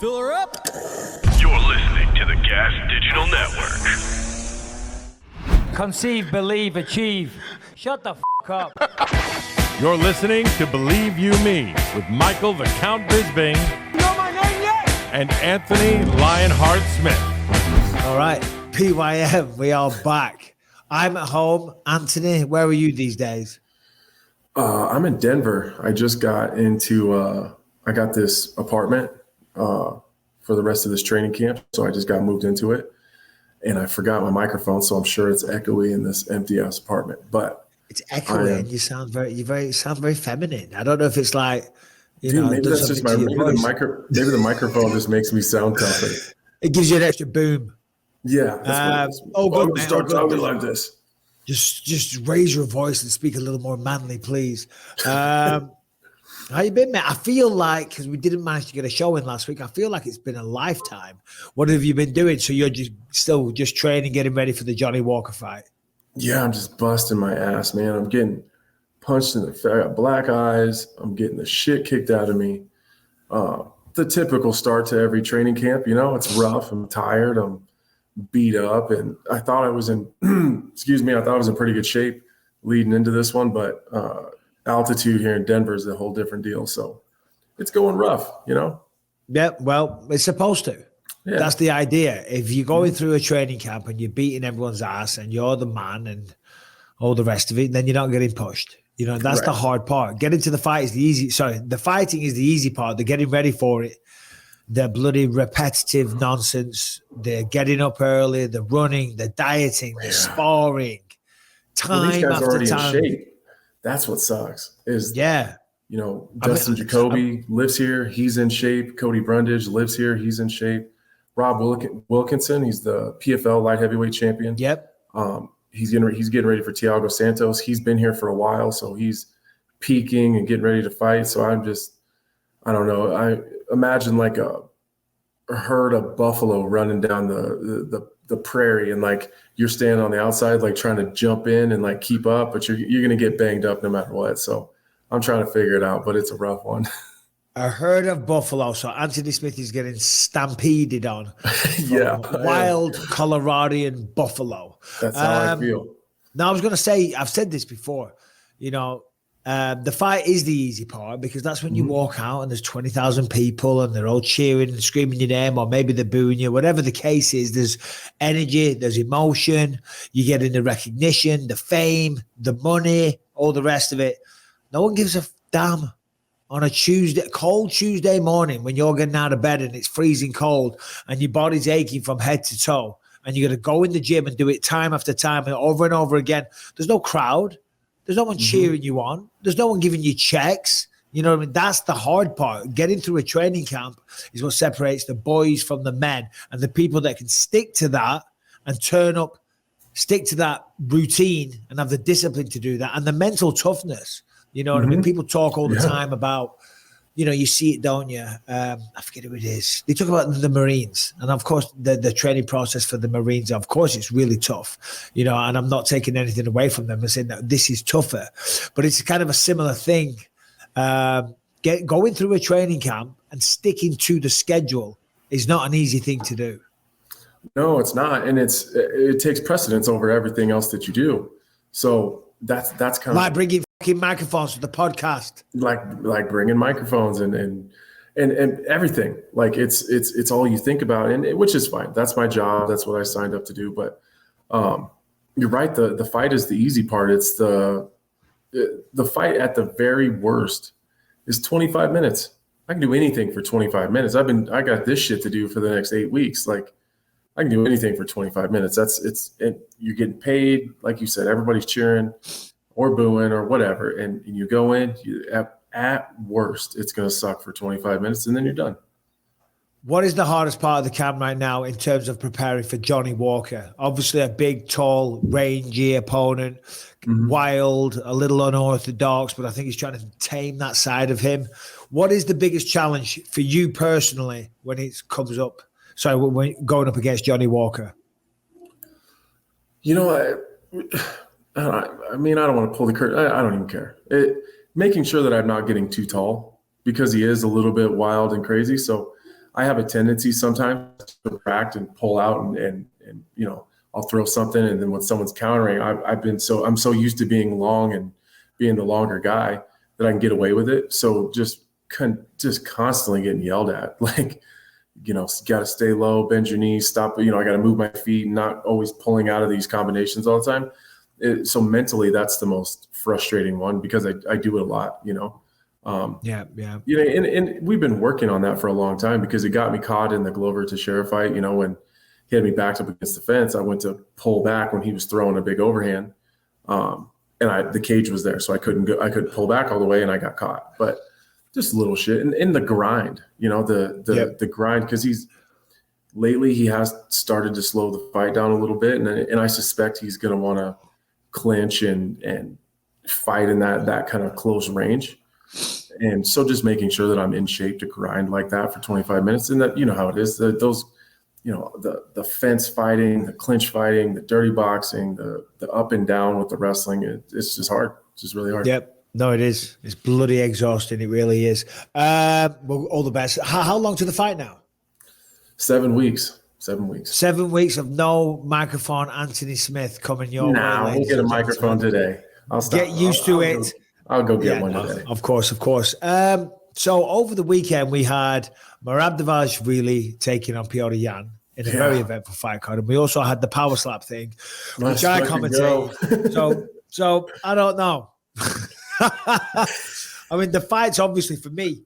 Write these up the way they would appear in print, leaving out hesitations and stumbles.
Fill her up. You're listening to the Gas Digital Network. Conceive, believe, achieve. Shut the f*** up. You're listening to Believe You Me with Michael the Count Bisping. You know my name yet? And Anthony Lionheart Smith. All right, BYM, we are back. I'm at home. Anthony, where are you these days? I'm in Denver. I just got into, I got this apartment for the rest of this training camp. So I just got moved into it and I forgot my microphone. So I'm sure it's echoey in this empty ass apartment, but it's echoey and you sound very feminine. I don't know if it's like, maybe that's just maybe the microphone just makes me sound tougher. It gives you an extra boom. Yeah. Good, start talking like this. Just raise your voice and speak a little more manly, please. How you been, mate? I feel like, because we didn't manage to get a show in last week, I feel like it's been a lifetime. What have you been doing? So you're still training, getting ready for the Johnny Walker fight? Yeah, I'm just busting my ass, man. I'm getting punched in the face. I got black eyes. I'm getting the shit kicked out of me. The typical start to every training camp. It's rough. I'm tired. I'm beat up, and I thought I was in pretty good shape leading into this one, but altitude here in Denver is a whole different deal, so it's going rough. Yeah, well, it's supposed to. Yeah. That's the idea. If you're going through a training camp and you're beating everyone's ass and you're the man and all the rest of it, then you're not getting pushed. That's right. The hard part. Getting to the fight is the fighting is the easy part. The getting ready for it, the bloody repetitive nonsense, the getting up early, the running, the dieting, the sparring, time these guys after already time. In shape. That's what sucks. Dustin Jacoby lives here. He's in shape. Cody Brundage lives here. He's in shape. Rob Wilkinson, he's the PFL light heavyweight champion. Yep. He's getting ready for Thiago Santos. He's been here for a while, so he's peaking and getting ready to fight. So I don't know. I imagine like a herd of buffalo running down the prairie, and like you're standing on the outside, like trying to jump in and like keep up, but you're going to get banged up no matter what. So I'm trying to figure it out, but it's a rough one. A herd of buffalo. So Anthony Smith is getting stampeded on. Yeah. Wild Coloradian buffalo. That's how I feel. Now I was going to say, I've said this before, the fight is the easy part, because that's when you walk out and there's 20,000 people and they're all cheering and screaming your name, or maybe they're booing you, whatever the case is. There's energy, there's emotion, you get in the recognition, the fame, the money, all the rest of it. No one gives a damn on a cold Tuesday morning when you're getting out of bed and it's freezing cold and your body's aching from head to toe, and you're going to go in the gym and do it time after time and over again. There's no crowd. There's no one cheering you on. There's no one giving you checks. You know what I mean? That's the hard part. Getting through a training camp is what separates the boys from the men, and the people that can stick to that and turn up, stick to that routine and have the discipline to do that, and the mental toughness. You know what I mean? People talk all the time about, you see it, don't you? I forget who it is. They talk about the Marines. And of course, the training process for the Marines, of course, it's really tough, and I'm not taking anything away from them and saying that this is tougher, but it's kind of a similar thing. Going through a training camp and sticking to the schedule is not an easy thing to do. No, it's not. And it takes precedence over everything else that you do. So that's kind of like bringing fucking microphones to the podcast, like bringing microphones and everything. Like it's all you think about, and which is fine. That's my job. That's what I signed up to do. But you're right. The fight is the easy part. It's the fight at the very worst is 25 minutes. I can do anything for 25 minutes. I got this shit to do for the next 8 weeks. Like I can do anything for 25 minutes. You're getting paid. Like you said, everybody's cheering or booing or whatever. And you go in, at worst, it's going to suck for 25 minutes and then you're done. What is the hardest part of the camp right now in terms of preparing for Johnny Walker? Obviously a big, tall, rangy opponent, wild, a little unorthodox, but I think he's trying to tame that side of him. What is the biggest challenge for you personally when it comes up? Sorry, when going up against Johnny Walker? I don't want to pull the curtain. I don't even care. Making sure that I'm not getting too tall, because he is a little bit wild and crazy. So I have a tendency sometimes to react and pull out and you know, I'll throw something, and then when someone's countering, I'm so used to being long and being the longer guy that I can get away with it. So just constantly getting yelled at, like, you know, got to stay low, bend your knees, stop. You know, I got to move my feet, not always pulling out of these combinations all the time. So mentally, that's the most frustrating one because I do it a lot, you know. Yeah. You know, and we've been working on that for a long time because it got me caught in the Glover Teixeira fight. You know, when he had me backed up against the fence, I went to pull back when he was throwing a big overhand, and the cage was there, so I couldn't pull back all the way, and I got caught. But just little shit, and in the grind, you know, the grind, because he has started to slow the fight down a little bit, and I suspect he's going to want to clinch and fight in that kind of close range. And so just making sure that I'm in shape to grind like that for 25 minutes. And that, you know how it is, those, you know, the fence fighting, the clinch fighting, the dirty boxing, the up and down with the wrestling, it's just hard. It's just really hard. Yep. No, it is. It's bloody exhausting. It really is. Well, all the best. How long to the fight now? 7 weeks. 7 weeks. 7 weeks of no microphone Anthony Smith coming your way. Nah, we'll get a microphone today. I'll stop. Get used to it. I'll go get one today. Of course. So over the weekend, we had Merab Dvalishvili taking on Petr Yan in a very eventful fight card. And we also had the power slap thing, which I commentate. So I don't know. I mean, the fight's obviously, for me,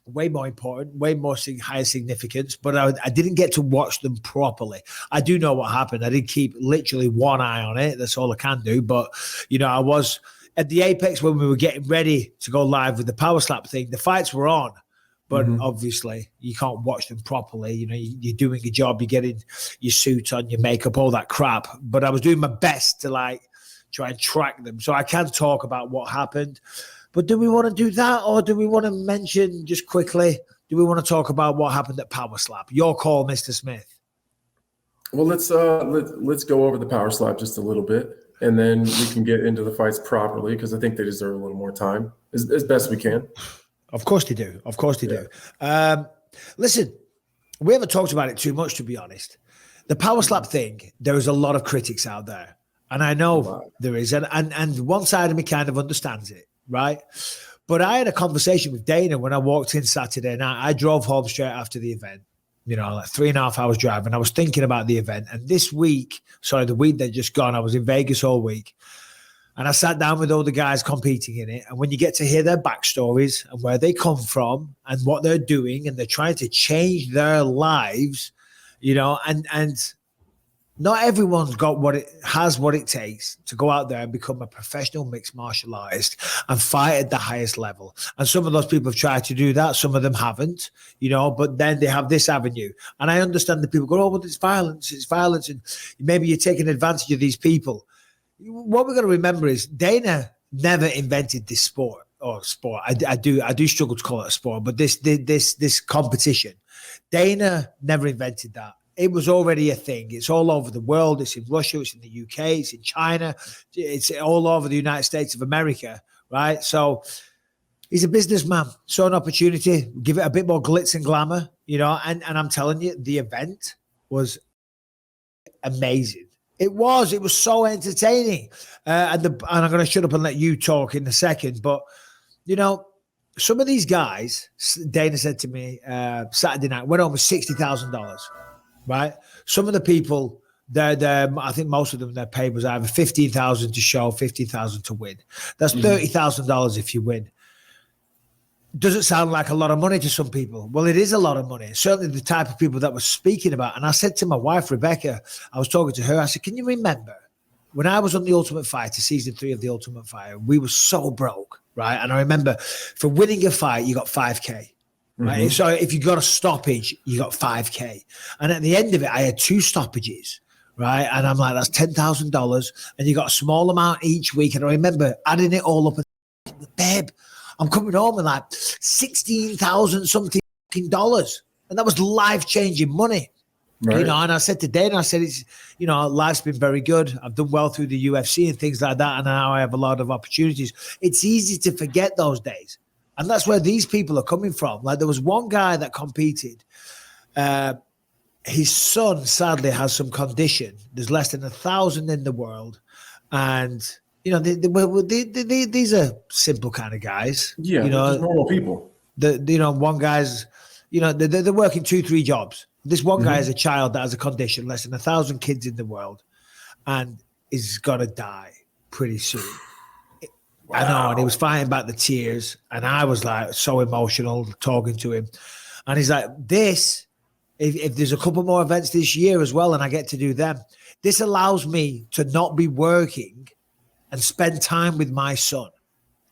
way more important, way more higher significance, but I didn't get to watch them properly. I do know what happened. I did keep literally one eye on it. That's all I can do. But, you know, I was at the apex when we were getting ready to go live with the power slap thing. The fights were on, but obviously you can't watch them properly. You know, you're doing your job, you're getting your suit on, your makeup, all that crap. But I was doing my best to try and track them. So I can talk about what happened. But do we want to do that, or do we want to mention just quickly, do we want to talk about what happened at Power Slap? Your call, Mr. Smith. Well, let's go over the Power Slap just a little bit, and then we can get into the fights properly because I think they deserve a little more time as best we can. Of course they do. Of course they do. Listen, we haven't talked about it too much, to be honest. The Power Slap thing, there is a lot of critics out there. And I know there is. And one side of me kind of understands it, right? But I had a conversation with Dana when I walked in Saturday night. I drove home straight after the event, you know, like 3.5 hours drive. And I was thinking about the event. And this week, the week that just gone, I was in Vegas all week. And I sat down with all the guys competing in it. And when you get to hear their backstories and where they come from and what they're doing, and they're trying to change their lives, you know, and not everyone's got what it takes to go out there and become a professional mixed martial artist and fight at the highest level. And some of those people have tried to do that. Some of them haven't, you know, but then they have this avenue. And I understand that people go, oh, well, it's violence. And maybe you're taking advantage of these people. What we're going to remember is Dana never invented this sport. I do struggle to call it a sport, but this competition, Dana never invented that. It was already a thing. It's all over the world. It's in Russia. It's in the UK. It's in China. It's all over the United States of America, right? So he's a businessman. Saw an opportunity, give it a bit more glitz and glamour, you know, and I'm telling you, the event was amazing. It was so entertaining. And I'm going to shut up and let you talk in a second. But, you know, some of these guys, Dana said to me Saturday night, went home with $60,000. Right, some of the people, I think most of them, their pay was either $15,000 to show, $15,000 to win. That's $30,000 if you win. Doesn't sound like a lot of money to some people. Well, it is a lot of money. Certainly the type of people that we're speaking about. And I said to my wife, Rebecca, I was talking to her. I said, "Can you remember when I was on The Ultimate Fighter, season 3 of The Ultimate Fighter? We were so broke, right? And I remember for winning a fight, you got $5K." Right. So if you got a stoppage, you got $5K. And at the end of it, I had 2 stoppages. Right. And I'm like, that's $10,000. And you got a small amount each week. And I remember adding it all up. And babe, I'm coming home with like $16,000 something dollars. And that was life-changing money. Right. You know, and I said to Dana, it's, you know, life's been very good. I've done well through the UFC and things like that. And now I have a lot of opportunities. It's easy to forget those days. And that's where these people are coming from. Like there was one guy that competed. His son sadly has some condition. There's less than 1,000 in the world. And, you know, these are simple kind of guys. Yeah, you know, just normal people. One guy's, you know, they're working 2-3 jobs. This one guy is a child that has a condition, less than 1,000 kids in the world, and is going to die pretty soon. Wow. I know, and he was fighting back the tears, and I was like so emotional talking to him. And he's like, if there's a couple more events this year as well, and I get to do them, this allows me to not be working and spend time with my son.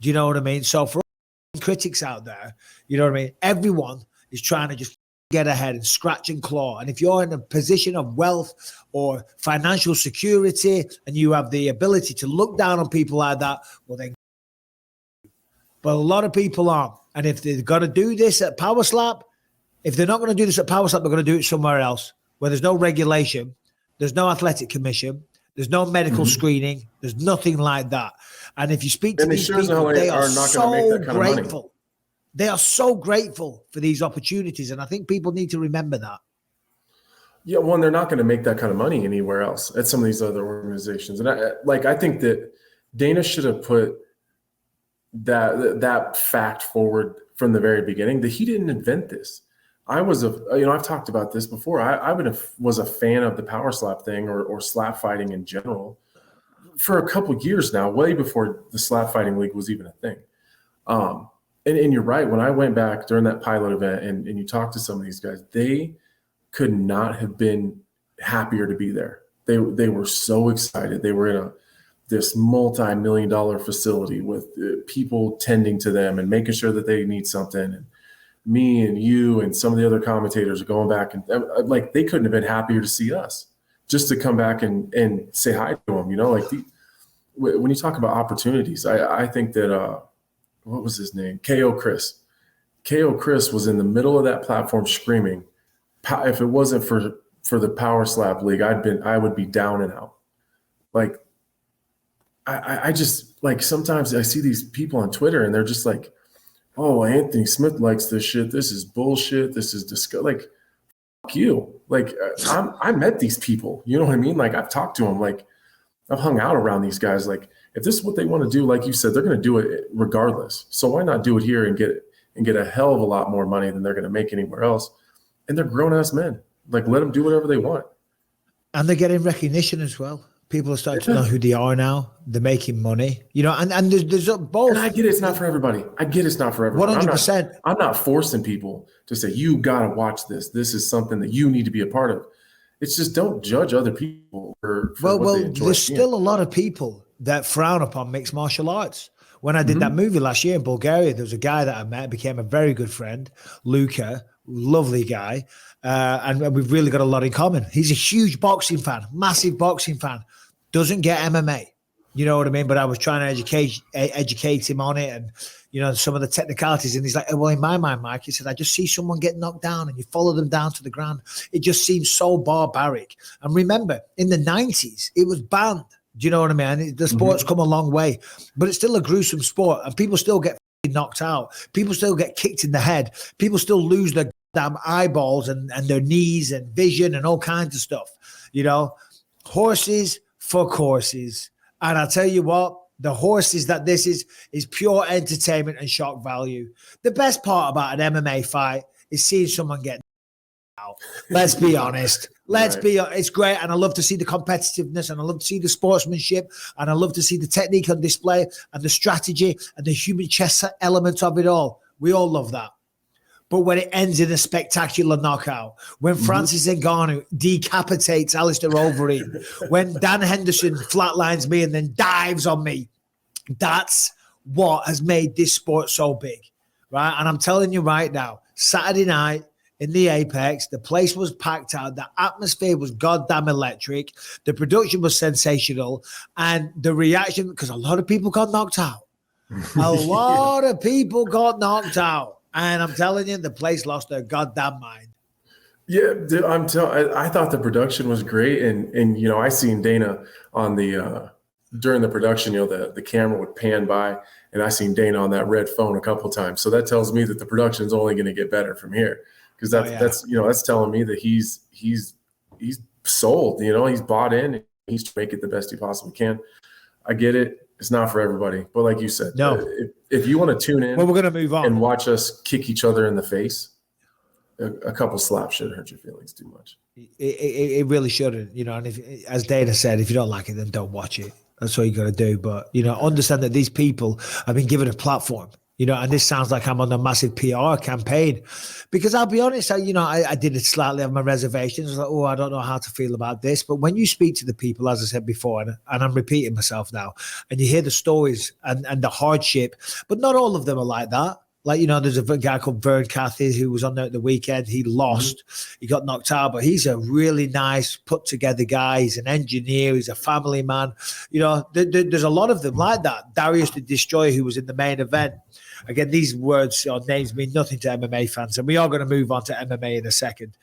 Do you know what I mean? So for all critics out there, you know what I mean? Everyone is trying to just get ahead and scratch and claw. And if you're in a position of wealth or financial security and you have the ability to look down on people like that, well then. But a lot of people aren't. And if they're going to do this at Power Slap, if they're not going to do this at Power Slap, they're going to do it somewhere else where there's no regulation, there's no athletic commission, there's no medical screening, there's nothing like that. And if you speak to these people, they are so grateful. They are so grateful for these opportunities. And I think people need to remember that. Yeah, one, they're not going to make that kind of money anywhere else at some of these other organizations. And I think that Dana should have put that fact forward from the very beginning that he didn't invent this. I've talked about this before. I was a fan of the power slap thing or slap fighting in general for a couple of years now, way before the slap fighting league was even a thing. And you're right. When I went back during that pilot event and you talk to some of these guys, they could not have been happier to be there. They were so excited. They were in this multi-million-dollar facility with people tending to them and making sure that they need something. And me and you and some of the other commentators are going back and like they couldn't have been happier to see us just to come back and say hi to them. You know, like when you talk about opportunities, I think that what was his name? KO Chris was in the middle of that platform screaming. If it wasn't for the Power Slap League, I would be down and out. Like I just like sometimes I see these people on Twitter and they're just like, oh, Anthony Smith likes this shit. This is bullshit. This is disgusting. Like, fuck you. Like, I met these people. You know what I mean? Like, I've talked to them. Like, I've hung out around these guys. Like, if this is what they want to do, like you said, they're going to do it regardless. So why not do it here and get a hell of a lot more money than they're going to make anywhere else? And they're grown-ass men. Like, let them do whatever they want. And they're getting recognition as well. People are starting to know who they are now. They're making money, you know, and there's both. And I get it's not for everybody. 100%. I'm not forcing people to say, you got to watch this. This is something that you need to be a part of. It's just don't judge other people for what they enjoy. There's still a lot of people that frown upon mixed martial arts. When I did that movie last year in Bulgaria, there was a guy that I met, became a very good friend, Luca, lovely guy. And we've really got a lot in common. He's a huge boxing fan, massive boxing fan. Doesn't get MMA, you know what I mean? But I was trying to educate him on it and, you know, some of the technicalities. And he's like, well, in my mind, Mike, he said, I just see someone get knocked down and you follow them down to the ground. It just seems so barbaric. And remember, in the 90s, it was banned. Do you know what I mean? The sport's come a long way, but it's still a gruesome sport and people still get knocked out. People still get kicked in the head. People still lose their damn eyeballs and their knees and vision and all kinds of stuff, you know? Horses for courses. And I'll tell you what, the horses that this is pure entertainment and shock value. The best part about an MMA fight is seeing someone get out. Let's be honest. It's great. And I love to see the competitiveness and I love to see the sportsmanship and I love to see the technique on display and the strategy and the human chess element of it all. We all love that. But when it ends in a spectacular knockout, when Francis Ngannou decapitates Alistair Overeem, when Dan Henderson flatlines me and then dives on me, that's what has made this sport so big, right? And I'm telling you right now, Saturday night in the Apex, the place was packed out. The atmosphere was goddamn electric. The production was sensational. And the reaction, because a lot of people got knocked out. A lot of people got knocked out. And I'm telling you, the place lost their goddamn mind. Yeah, dude, I thought the production was great, and you know, I seen Dana on the during the production, the camera would pan by, and I seen Dana on that red phone a couple of times. So that tells me that the production's only going to get better from here, because that's telling me that he's sold. He's bought in. He's to make it the best he possibly can. I get it. It's not for everybody, but like you said, no. If you want to tune in, we're going to move on and watch us kick each other in the face, a couple slaps shouldn't hurt your feelings too much. It really shouldn't, And if, as Dana said, if you don't like it, then don't watch it. That's all you got to do. But understand that these people have been given a platform. And this sounds like I'm on a massive PR campaign, because I'll be honest, I did it slightly have my reservations. I was like, I don't know how to feel about this. But when you speak to the people, as I said before, and I'm repeating myself now, and you hear the stories and the hardship, but not all of them are like that. Like, there's a guy called Vern Cathy who was on there at the weekend. He lost. He got knocked out, but he's a really nice, put-together guy. He's an engineer. He's a family man. There's a lot of them like that. Darius the Destroyer, who was in the main event. Again, these words or names mean nothing to MMA fans, and we are going to move on to MMA in a second.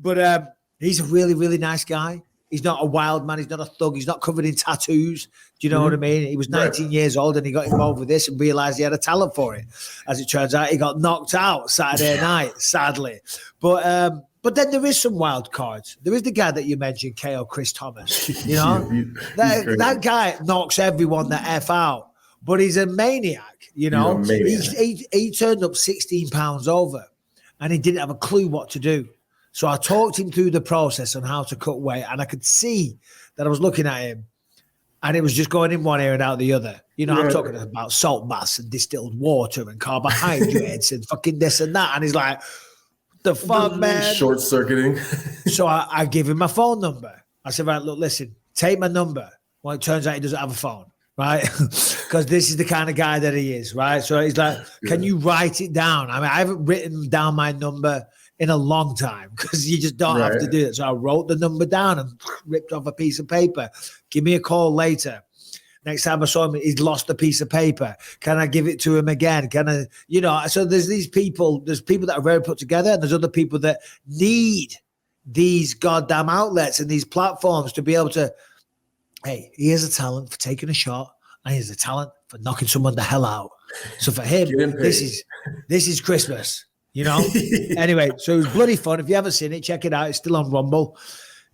But he's a really, really nice guy. He's not a wild man. He's not a thug. He's not covered in tattoos. Do you know what I mean? He was 19 years old, and he got involved with this and realized he had a talent for it. As it turns out, he got knocked out Saturday night, sadly. But then there is some wild cards. There is the guy that you mentioned, KO Chris Thomas. That guy knocks everyone the F out, but he's a maniac. He turned up 16 pounds over, and he didn't have a clue what to do. So I talked him through the process on how to cut weight, and I could see that I was looking at him, and it was just going in one ear and out the other. I'm talking about salt baths and distilled water and carbohydrates and fucking this and that. And he's like, the fuck, man? Short-circuiting. So I give him my phone number. I said, right, look, listen, take my number. Well, it turns out he doesn't have a phone, right? Because this is the kind of guy that he is, right? So he's like, can you write it down? I mean, I haven't written down my number in a long time, because you just don't have to do it. So I wrote the number down and ripped off a piece of paper. Give me a call later. Next time I saw him, he'd lost a piece of paper. Can I give it to him again? So there's people that are very put together, and there's other people that need these goddamn outlets and these platforms to be able to, hey, he has a talent for taking a shot, and he has a talent for knocking someone the hell out. So for him, this is Christmas. Anyway, so it was bloody fun. If you haven't seen it, check it out. It's still on Rumble.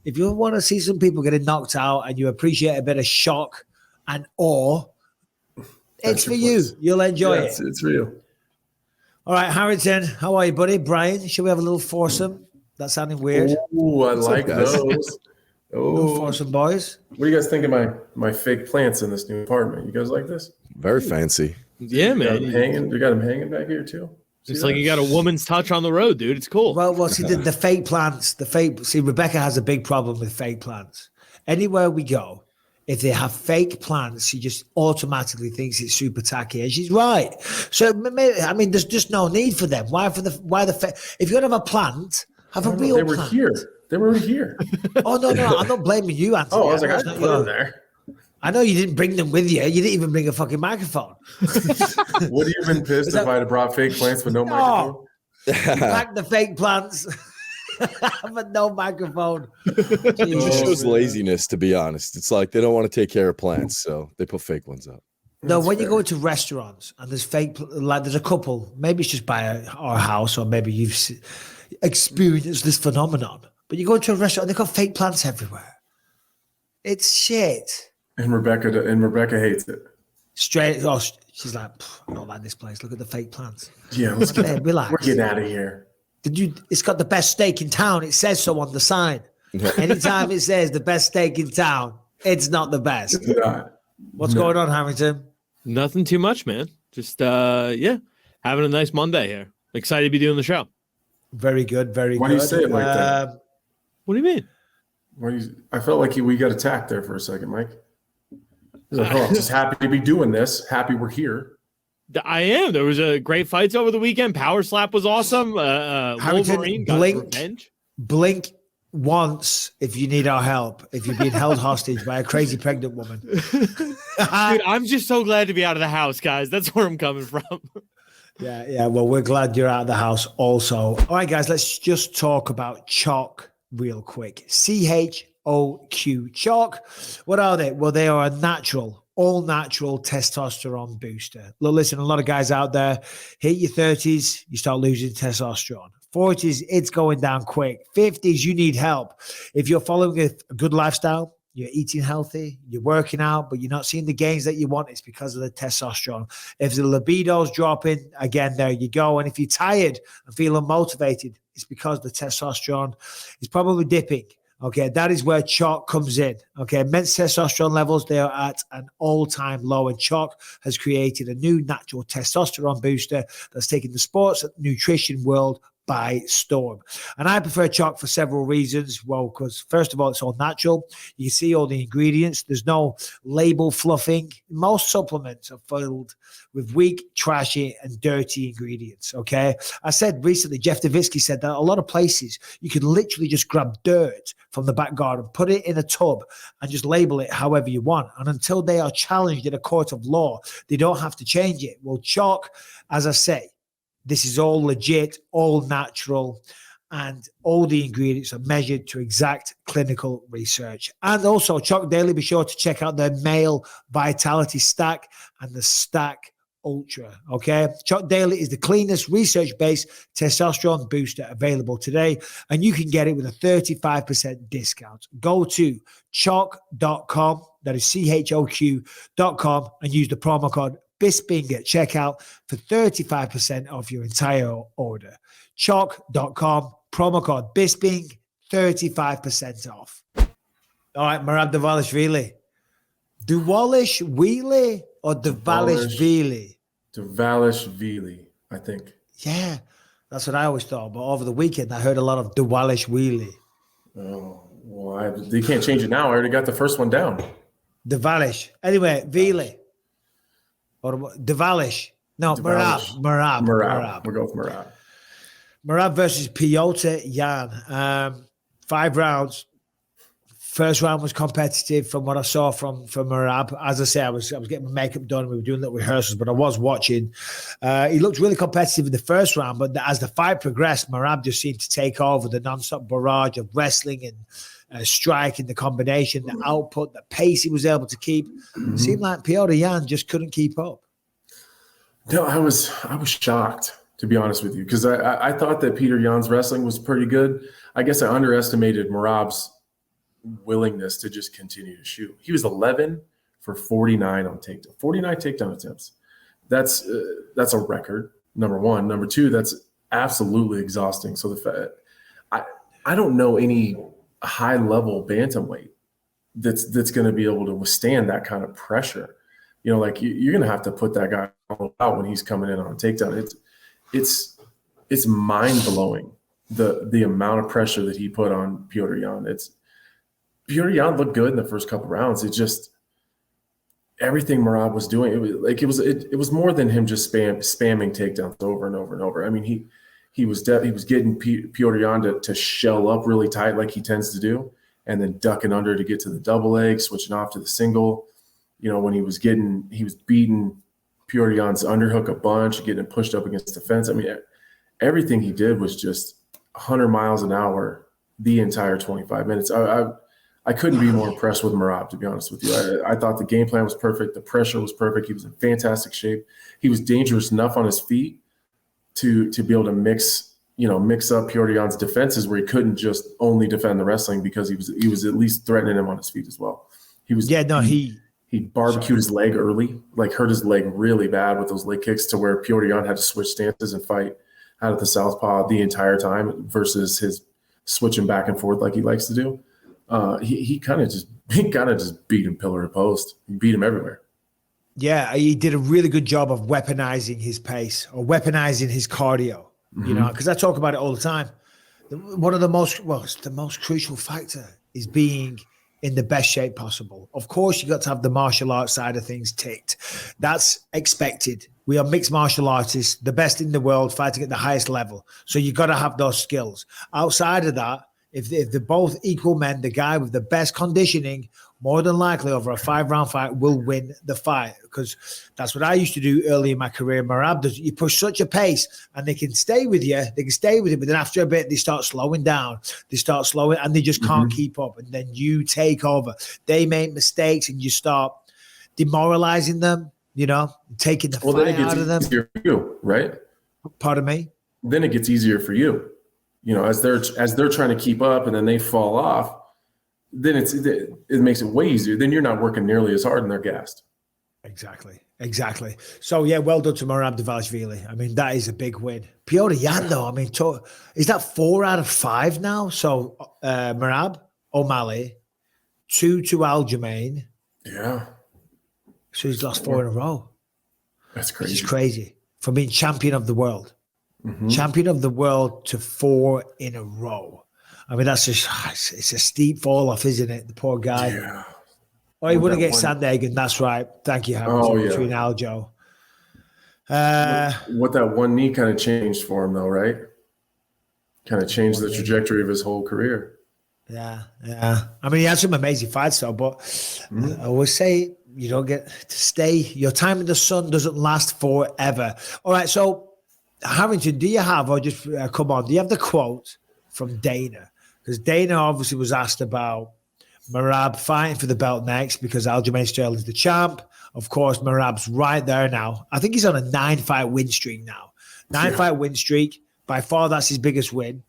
If you want to see some people getting knocked out and you appreciate a bit of shock and awe, it's for you. You'll enjoy it. It's real. All right, Harrington, how are you, buddy? Brian, should we have a little foursome? That sounded weird. Oh, I like those. Oh, foursome boys. What do you guys think of my fake plants in this new apartment? You guys like this? Very fancy. Yeah, man. You got them hanging back here too. It's like you got a woman's touch on the road, dude. It's cool. Well, see, the fake plants, Rebecca has a big problem with fake plants. Anywhere we go, if they have fake plants, she just automatically thinks it's super tacky. And she's right. So, there's just no need for them. Why the fake? If you're going to have a plant, have a real plant. They were here. Oh, no, I'm not blaming you, Anthony. Oh, I was like, I put them there. I know you didn't bring them with you. You didn't even bring a fucking microphone. Would you have been pissed if I'd have brought fake plants with no microphone? Pack the fake plants, but no microphone. It just shows laziness, to be honest. It's like they don't want to take care of plants, so they put fake ones up. No, when you go to restaurants and there's there's a couple, maybe it's just by our house, or maybe you've experienced this phenomenon, but you go to a restaurant and they've got fake plants everywhere. It's shit. And Rebecca hates it. Straight. Oh, she's like, I don't like this place. Look at the fake plants. Yeah, let's relax. We're getting out of here. It's got the best steak in town. It says so on the sign. Anytime it says the best steak in town, it's not the best. It's not. What's going on, Harrington? Nothing too much, man. Just having a nice Monday here. Excited to be doing the show. Very good. Very Why good. Why do you say it like that? What do you mean? I felt like we got attacked there for a second, Mike. I'm just happy to be doing this. Happy we're here. I am. There was a great fights over the weekend. Power Slap was awesome. Wolverine got revenge. Blink once if you need our help. If you're being held hostage by a crazy pregnant woman. Dude, I'm just so glad to be out of the house, guys. That's where I'm coming from. Yeah. Well, we're glad you're out of the house also. All right, guys, let's just talk about chalk real quick. CHOK. Chalk. What are they? Well, they are a all natural testosterone booster. Look, listen, a lot of guys out there hit your 30s, you start losing testosterone. 40s, it's going down quick. 50s, you need help. If you're following a good lifestyle, you're eating healthy, you're working out, but you're not seeing the gains that you want, it's because of the testosterone. If the libido's dropping, again, there you go. And if you're tired and feel unmotivated, it's because the testosterone is probably dipping. Okay, that is where Chalk comes in. Okay, men's testosterone levels, they are at an all-time low, and Chalk has created a new natural testosterone booster that's taken the sports nutrition world by storm. And I prefer Chalk for several reasons. Well, because first of all, it's all natural. You see all the ingredients. There's no label fluffing. Most supplements are filled with weak, trashy, and dirty ingredients, okay? I said recently, Jeff Davitsky said that a lot of places you can literally just grab dirt from the back garden, put it in a tub, and just label it however you want. And until they are challenged in a court of law, they don't have to change it. Well, Chalk, as I say, this is all legit, all natural, and all the ingredients are measured to exact clinical research. And also, Chalk Daily, be sure to check out their male vitality stack and the stack ultra, okay? Chalk Daily is the cleanest research-based testosterone booster available today, and you can get it with a 35% discount. Go to chalk.com, that is CHOQ.com, and use the promo code Bisping at checkout for 35% off your entire order. Chalk.com, promo code Bisping, 35% off. All right, Merab Dvalishvili. Dvalishvili or Dvalishvili? Dvalishvili, I think. Yeah, that's what I always thought. But over the weekend, I heard a lot of Dvalishvili. Oh, well, they can't change it now. I already got the first one down. Dvalish. Anyway, Vili. Or Dvalish. No, Merab. We'll go with Merab. Merab versus Petr Yan. 5 rounds. First round was competitive from what I saw from Merab. As I say, I was getting my makeup done. We were doing little rehearsals, but I was watching. He looked really competitive in the first round, but as the fight progressed, Merab just seemed to take over the nonstop barrage of wrestling and striking, the combination, the output, the pace he was able to keep. It seemed like Petr Yan just couldn't keep up. No, I was shocked, to be honest with you, because I thought that Petr Yan's wrestling was pretty good. I guess I underestimated Merab's willingness to just continue to shoot. He was 11 for 49 on takedown, 49 takedown attempts. That's a record, number one. Number two, that's absolutely exhausting. So I don't know any high-level bantamweight that's going to be able to withstand that kind of pressure. You know, like you're going to have to put that guy out when he's coming in on a takedown. It's mind-blowing the amount of pressure that he put on Petr Yan. Petr Yan looked good in the first couple rounds. It just everything Merab was doing. It was more than him just spamming takedowns over and over and over. I mean, he was getting Petr Yan to shell up really tight like he tends to do, and then ducking under to get to the double leg, switching off to the single. You know, when he was beating Petr Yan's underhook a bunch, getting him pushed up against the fence. I mean, everything he did was just 100 miles an hour the entire 25 minutes. I couldn't be more impressed with Merab, to be honest with you. I thought the game plan was perfect. The pressure was perfect. He was in fantastic shape. He was dangerous enough on his feet to be able to mix up Petr Yan's defenses, where he couldn't just only defend the wrestling, because he was at least threatening him on his feet as well. He barbecued his leg early, like hurt his leg really bad with those leg kicks, to where Petr Yan had to switch stances and fight out of the southpaw the entire time versus his switching back and forth like he likes to do. He kind of just beat him pillar to post. He beat him everywhere. Yeah, he did a really good job of weaponizing his pace or weaponizing his cardio. Mm-hmm. You know, because I talk about it all the time. One of the most crucial factor is being in the best shape possible. Of course, you got to have the martial arts side of things ticked. That's expected. We are mixed martial artists, the best in the world, fighting at the highest level. So you got to have those skills. Outside of that, If they're both equal men, the guy with the best conditioning, more than likely over a 5-round fight, will win the fight. Because that's what I used to do early in my career. Merab does. You push such a pace, and they can stay with you. They can stay with you, but then after a bit, they start slowing down. They start slowing, and they just can't keep up. And then you take over. They make mistakes, and you start demoralizing them. Taking the fight out of them. Easier for you, right? Pardon me. Then it gets easier for you. As they're trying to keep up and then they fall off, then it makes it way easier. Then you're not working nearly as hard and they're gassed. Exactly. So, yeah, well done to Merab Dvalishvili. I mean, that is a big win. Petr Yan, though, I mean, is that 4 out of 5 now? So, Merab, O'Malley, 2 to Aljamain. Yeah. So he's lost 4 in a row. That's crazy. Which is crazy. For being champion of the world. Champion of the world to 4 in a row. I mean, it's a steep fall off, isn't it? The poor guy. Yeah. Oh, he wouldn't get Sandhagen. That's right. Thank you, Hamilton, between Aljo. What that one knee kind of changed for him, though, right? Kind of changed the trajectory of his whole career. Yeah. I mean, he had some amazing fights, though, but I always say you don't get to stay. Your time in the sun doesn't last forever. All right, so Harrington, do you have, or just come on, do you have the quote from Dana? Because Dana obviously was asked about Merab fighting for the belt next because Aljamain Sterling is the champ. Of course, Merab's right there now. I think he's on a 9-fight win streak now. 9-fight win streak. By far, that's his biggest win.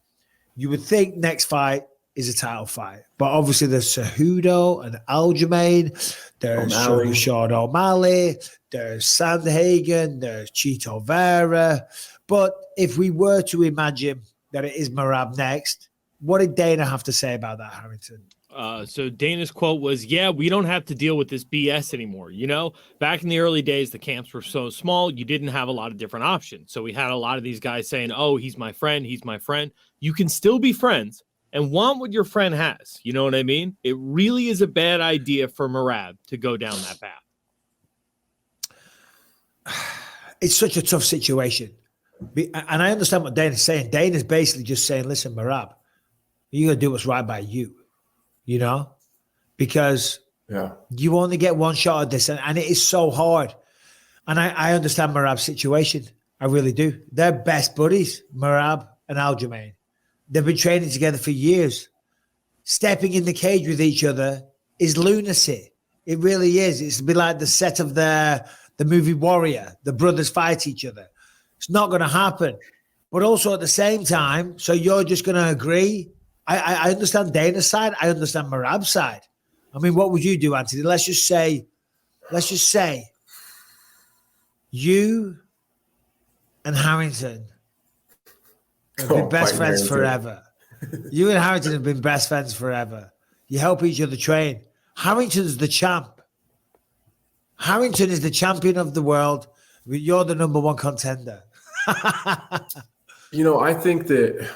You would think next fight is a title fight. But obviously there's Cejudo and Aljamain. There's Sean O'Malley. There's Sandhagen. There's Chito Vera. But if we were to imagine that it is Merab next, what did Dana have to say about that, Harrington? So Dana's quote was, we don't have to deal with this BS anymore. Back in the early days, the camps were so small, you didn't have a lot of different options. So we had a lot of these guys saying, oh, he's my friend. He's my friend. You can still be friends and want what your friend has. You know what I mean? It really is a bad idea for Merab to go down that path. It's such a tough situation. And I understand what Dana's saying. Dana's basically just saying, listen, Merab, you got to do what's right by you. Because you only get one shot at this, and it is so hard. And I understand Merab's situation. I really do. They're best buddies, Merab and Aljamain. They've been training together for years. Stepping in the cage with each other is lunacy. It really is. It's a bit like the set of the movie Warrior. The brothers fight each other. It's not going to happen. But also at the same time, so you're just going to agree. I understand Dana's side. I understand Merab's side. I mean, what would you do, Anthony? Let's just say you and Harrington have been best friends forever. You and Harrington have been best friends forever. You help each other train. Harrington's the champ. Harrington is the champion of the world. You're the number 1 contender. I think that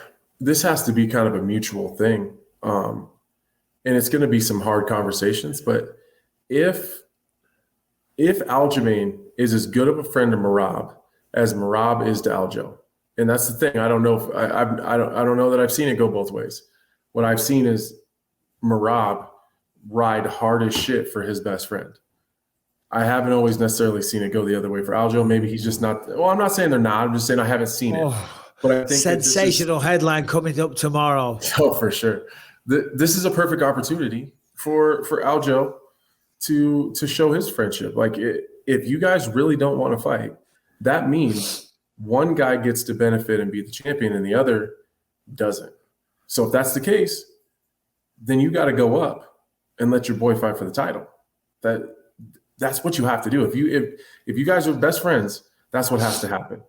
this has to be kind of a mutual thing. And it's going to be some hard conversations. But if Aljamain is as good of a friend to Merab as Merab is to Aljo, and that's the thing. I don't know if I don't know that I've seen it go both ways. What I've seen is Merab ride hard as shit for his best friend. I haven't always necessarily seen it go the other way for Aljo. Maybe he's just not. Well, I'm not saying they're not. I'm just saying I haven't seen it. But I think sensational headline coming up tomorrow. Oh, for sure. This is a perfect opportunity for Aljo to show his friendship. Like, if you guys really don't want to fight, that means one guy gets to benefit and be the champion and the other doesn't. So if that's the case, then you got to go up and let your boy fight for the title. That's what you have to do. If you guys are best friends, that's what has to happen.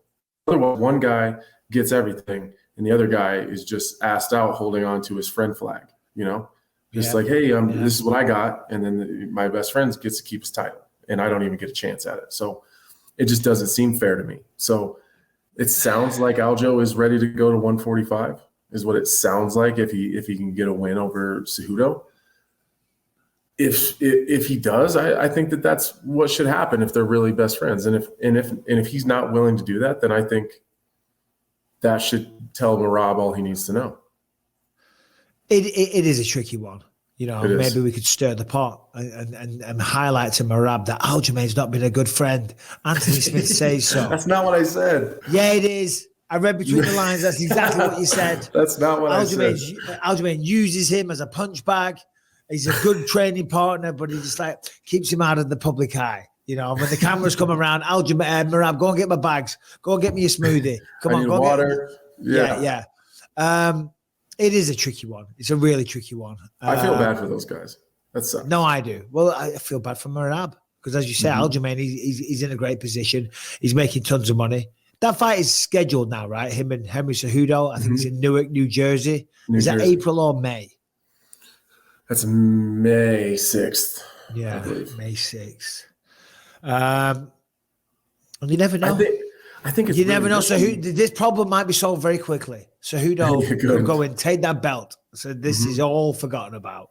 Otherwise, one guy gets everything and the other guy is just assed out holding on to his friend flag, like, hey, this is what I got. And then my best friend gets to keep his title and I don't even get a chance at it. So it just doesn't seem fair to me. So it sounds like Aljo is ready to go to 145 is what it sounds like if he can get a win over Cejudo. If he does, I think that's what should happen if they're really best friends. And if he's not willing to do that, then I think that should tell Merab all he needs to know. It is a tricky one. You know, It is. maybe we could stir the pot and highlight to Merab that Aljamain's not been a good friend. Anthony Smith says so. That's not what I said. Yeah, it is. I read between the lines. That's exactly what you said. That's not what I said. Aljamain uses him as a punch bag. He's a good training partner, but he just like keeps him out of the public eye. You know, when the cameras come around, Merab, go and get my bags. Go and get me a smoothie. Come on, need go water. Yeah. It is a tricky one. It's a really tricky one. I feel bad for those guys. That sucks. No, I do. Well, I feel bad for Merab because, as you say, Aljamain, he's in a great position. He's making tons of money. That fight is scheduled now, right? Him and Henry Cejudo. I think it's in Newark, New Jersey. Is that April or May? That's May 6th. Yeah, May 6th. And you never know. I think it's you really never know. risky. So this problem might be solved very quickly. So Cejudo will go and take that belt. So this is all forgotten about.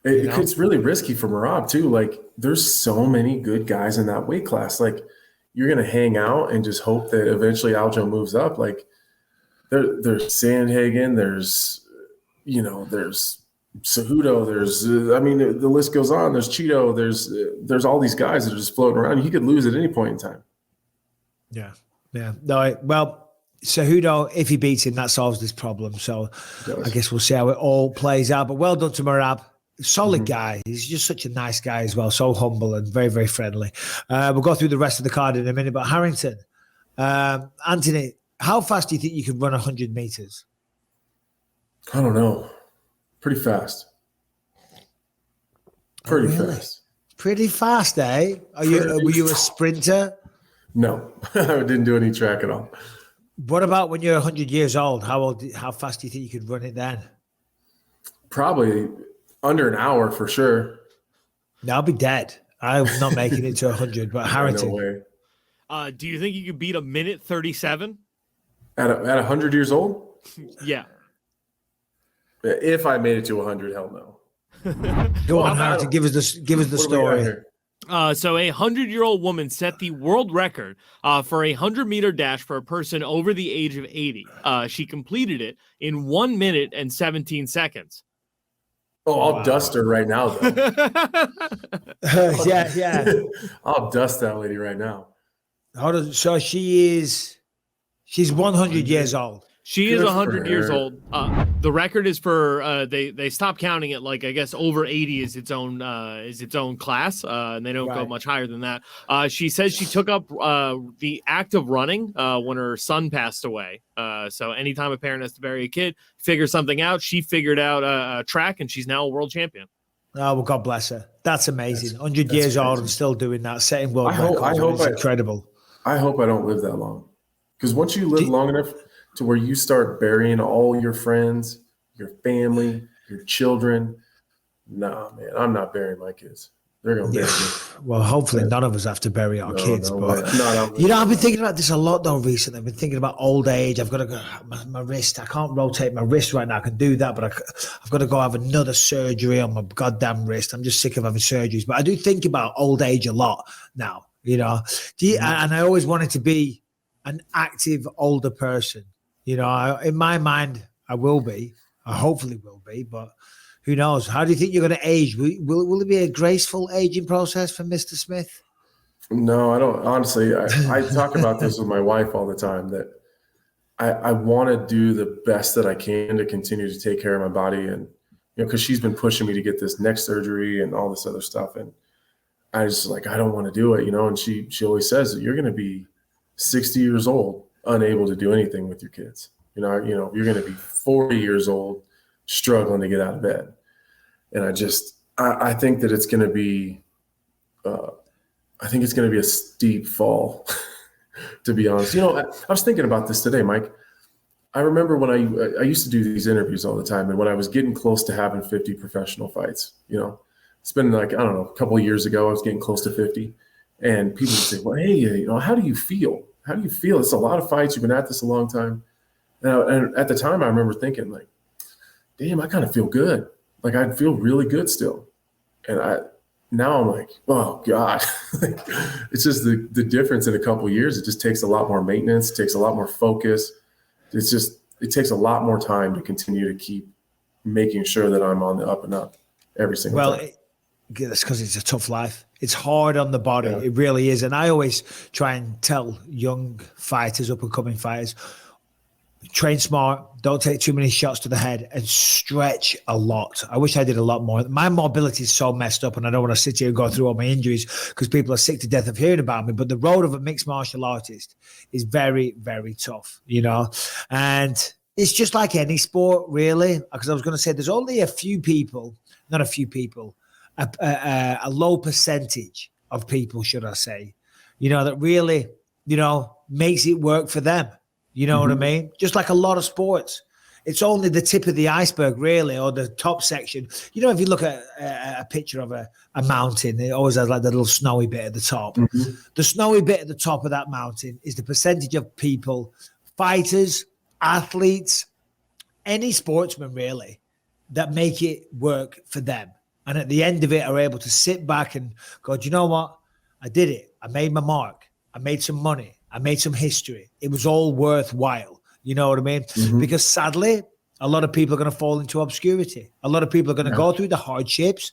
It's really risky for Merab too. Like, there's so many good guys in that weight class. Like, you're gonna hang out and just hope that eventually Aljo moves up. Like, there's Sandhagen, there's Cejudo, the list goes on. There's Cheeto, there's all these guys that are just floating around. He could lose at any point in time. Yeah. No, well, Cejudo, if he beats him, that solves this problem. So I guess we'll see how it all plays out. But well done to Merab. Solid guy. He's just such a nice guy as well. So humble and very, very friendly. We'll go through the rest of the card in a minute. But Harrington, Anthony, how fast do you think you could run 100 meters? I don't know. Pretty fast. Pretty fast. Pretty fast, eh? Were you a sprinter? No, I didn't do any track at all. What about when you're 100 years old? How fast do you think you could run it then? Probably under an hour for sure. No, I'll be dead. I'm not making it to 100, but Harrington. No way. Do you think you could beat a minute 37? At 100 years old? Yeah. If I made it to 100, hell no. Go on, Harrington. Give us the story. So a 100-year-old woman set the world record for a 100-meter dash for a person over the age of 80. She completed it in 1 minute and 17 seconds. Oh, I'll dust her right now, though. Yeah. I'll dust that lady right now. So she's 100 years old. She is 100 years old. The record is for they stopped counting it, like I guess over 80 is its own class, and they don't go much higher than that. She says she took up the act of running when her son passed away. So anytime a parent has to bury a kid, figure something out. She figured out track, and she's now a world champion. Oh, well, God bless her. That's amazing. 100 years crazy. old and still doing that, setting world records. I hope it's incredible. I hope I don't live that long, because once you live long enough to where you start burying all your friends, your family, your children. Nah, man, I'm not burying my kids. They're going to bury me. Well, hopefully none of us have to bury our kids. No, but I've been thinking about this a lot though recently. I've been thinking about old age. I've got to go, my wrist. I can't rotate my wrist right now. I can do that, but I've got to go have another surgery on my goddamn wrist. I'm just sick of having surgeries. But I do think about old age a lot now, and I always wanted to be an active older person. In my mind, I will be. I hopefully will be, but who knows? How do you think you're going to age? Will it be a graceful aging process for Mr. Smith? No, I don't. Honestly, I talk about this with my wife all the time, that I want to do the best that I can to continue to take care of my body. And, because she's been pushing me to get this neck surgery and all this other stuff. And I just I don't want to do it, and she always says that you're going to be 60 years old, unable to do anything with your kids. You're going to be 40 years old, struggling to get out of bed. And I think that it's going to be, a steep fall, to be honest. I was thinking about this today, Mike. I remember when I used to do these interviews all the time, and when I was getting close to having 50 professional fights, it's been a couple of years ago, I was getting close to 50, and people would say, well, hey, how do you feel? How do you feel? It's a lot of fights. You've been at this a long time. And at the time, I remember thinking, damn, I kind of feel good. I feel really good still. And now I'm like, oh, God. It's just the difference in a couple of years. It just takes a lot more maintenance. It takes a lot more focus. It takes a lot more time to continue to keep making sure that I'm on the up and up every single time. Well, it's because it's a tough life. It's hard on the body. Yeah. It really is. And I always try and tell young fighters, up and coming fighters, train smart, don't take too many shots to the head, and stretch a lot. I wish I did a lot more. My mobility is so messed up, and I don't want to sit here and go through all my injuries because people are sick to death of hearing about me. But the road of a mixed martial artist is very, very tough, you know? And it's just like any sport, really. Because I was going to say there's only a few people, not a few people, a low percentage of people, should I say, you know, that really, you know, makes it work for them. You know what I mean? Just like a lot of sports. It's only the tip of the iceberg, really, or the top section. You know, if you look at a picture of a mountain, it always has like the little snowy bit at the top. The snowy bit at the top of that mountain is the percentage of people, fighters, athletes, any sportsman, really, that make it work for them. And at the end of it, are able to sit back and go, do you know what? I did it. I made my mark. I made some money. I made some history. It was all worthwhile. You know what I mean? Because sadly, a lot of people are going to fall into obscurity. A lot of people are going to go through the hardships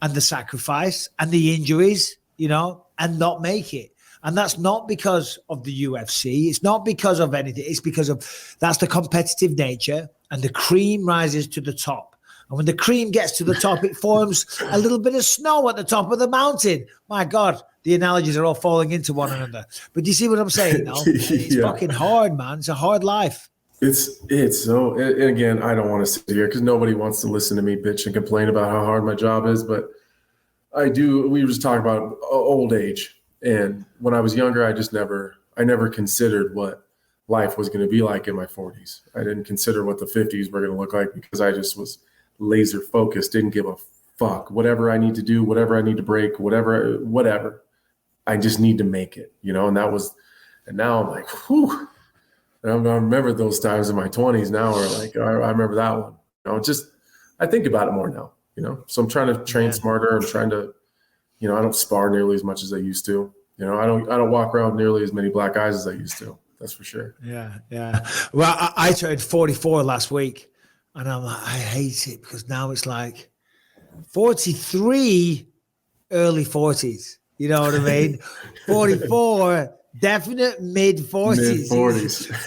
and the sacrifice and the injuries, you know, and not make it. And that's not because of the UFC. It's not because of anything. It's because of that's the competitive nature, and the cream rises to the top. And when the cream gets to the top, it forms a little bit of snow at the top of the mountain. My God, the analogies are all falling into one another. But do you see what I'm saying now? It's fucking hard, man. It's a hard life. It's so, and again, I don't want to sit here because nobody wants to listen to me bitch and complain about how hard my job is. But I do. We were just talking about old age. And when I was younger, I never considered what life was going to be like in my 40s. I didn't consider what the 50s were going to look like because I just was laser focused, didn't give a fuck. Whatever I need to do, whatever I need to break, whatever. I just need to make it, you know? And now I'm like, whew. And I remember those times in my 20s now where like, I remember that one. You know, I think about it more now, you know? So I'm trying to train smarter. I'm trying to, you know, I don't spar nearly as much as I used to. You know, I don't walk around nearly as many black eyes as I used to. That's for sure. Yeah. Well, I turned 44 last week. And I'm like, I hate it because now it's like 43, early 40s. You know what I mean? 44, definite mid-40s.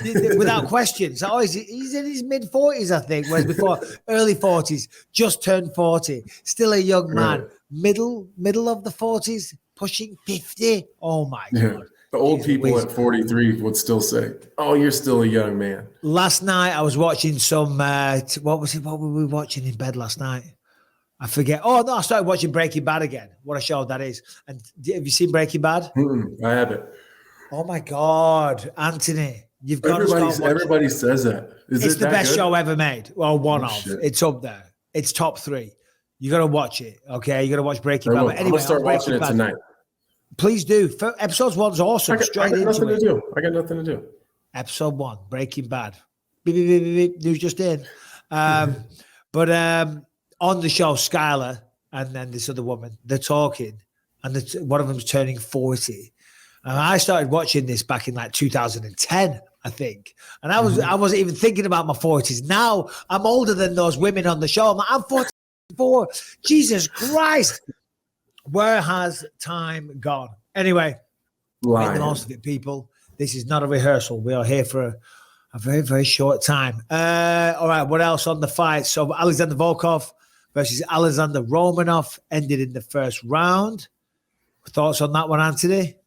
Mid-40s. Without question. So he's in his mid-40s, I think, whereas before, early 40s, just turned 40. Still a young man. Right. Middle of the 40s, pushing 50. Oh, my God. The old people at 43 would still say, oh, you're still a young man. Last night, I was watching some, what were we watching in bed last night? I forget. Oh, no, I started watching Breaking Bad again. What a show that is. And have you seen Breaking Bad? I haven't. Oh, my God. Anthony, you've got to start watching. Everybody says that. It's the best show ever made. Well, one of. Shit. It's up there. It's top 3. You got to watch it, okay? You got to watch Breaking Bad. But anyway, I'm going to start watching it tonight. Please do. Episode 1's awesome. I got nothing to do. Episode 1, Breaking Bad. Beep, beep, beep, beep, beep. News just in. But on the show, Skylar and then this other woman, they're talking, and one of them's turning 40. And I started watching this back in like 2010, I think. And I wasn't even thinking about my 40s. Now I'm older than those women on the show. I'm 44. Jesus Christ. Where has time gone? Anyway, make the most of it, people. This is not a rehearsal. We are here for a very, very short time. All right, what else on the fight? So Alexander Volkov versus Alexander Romanov ended in the first round. Thoughts on that one, Anthony?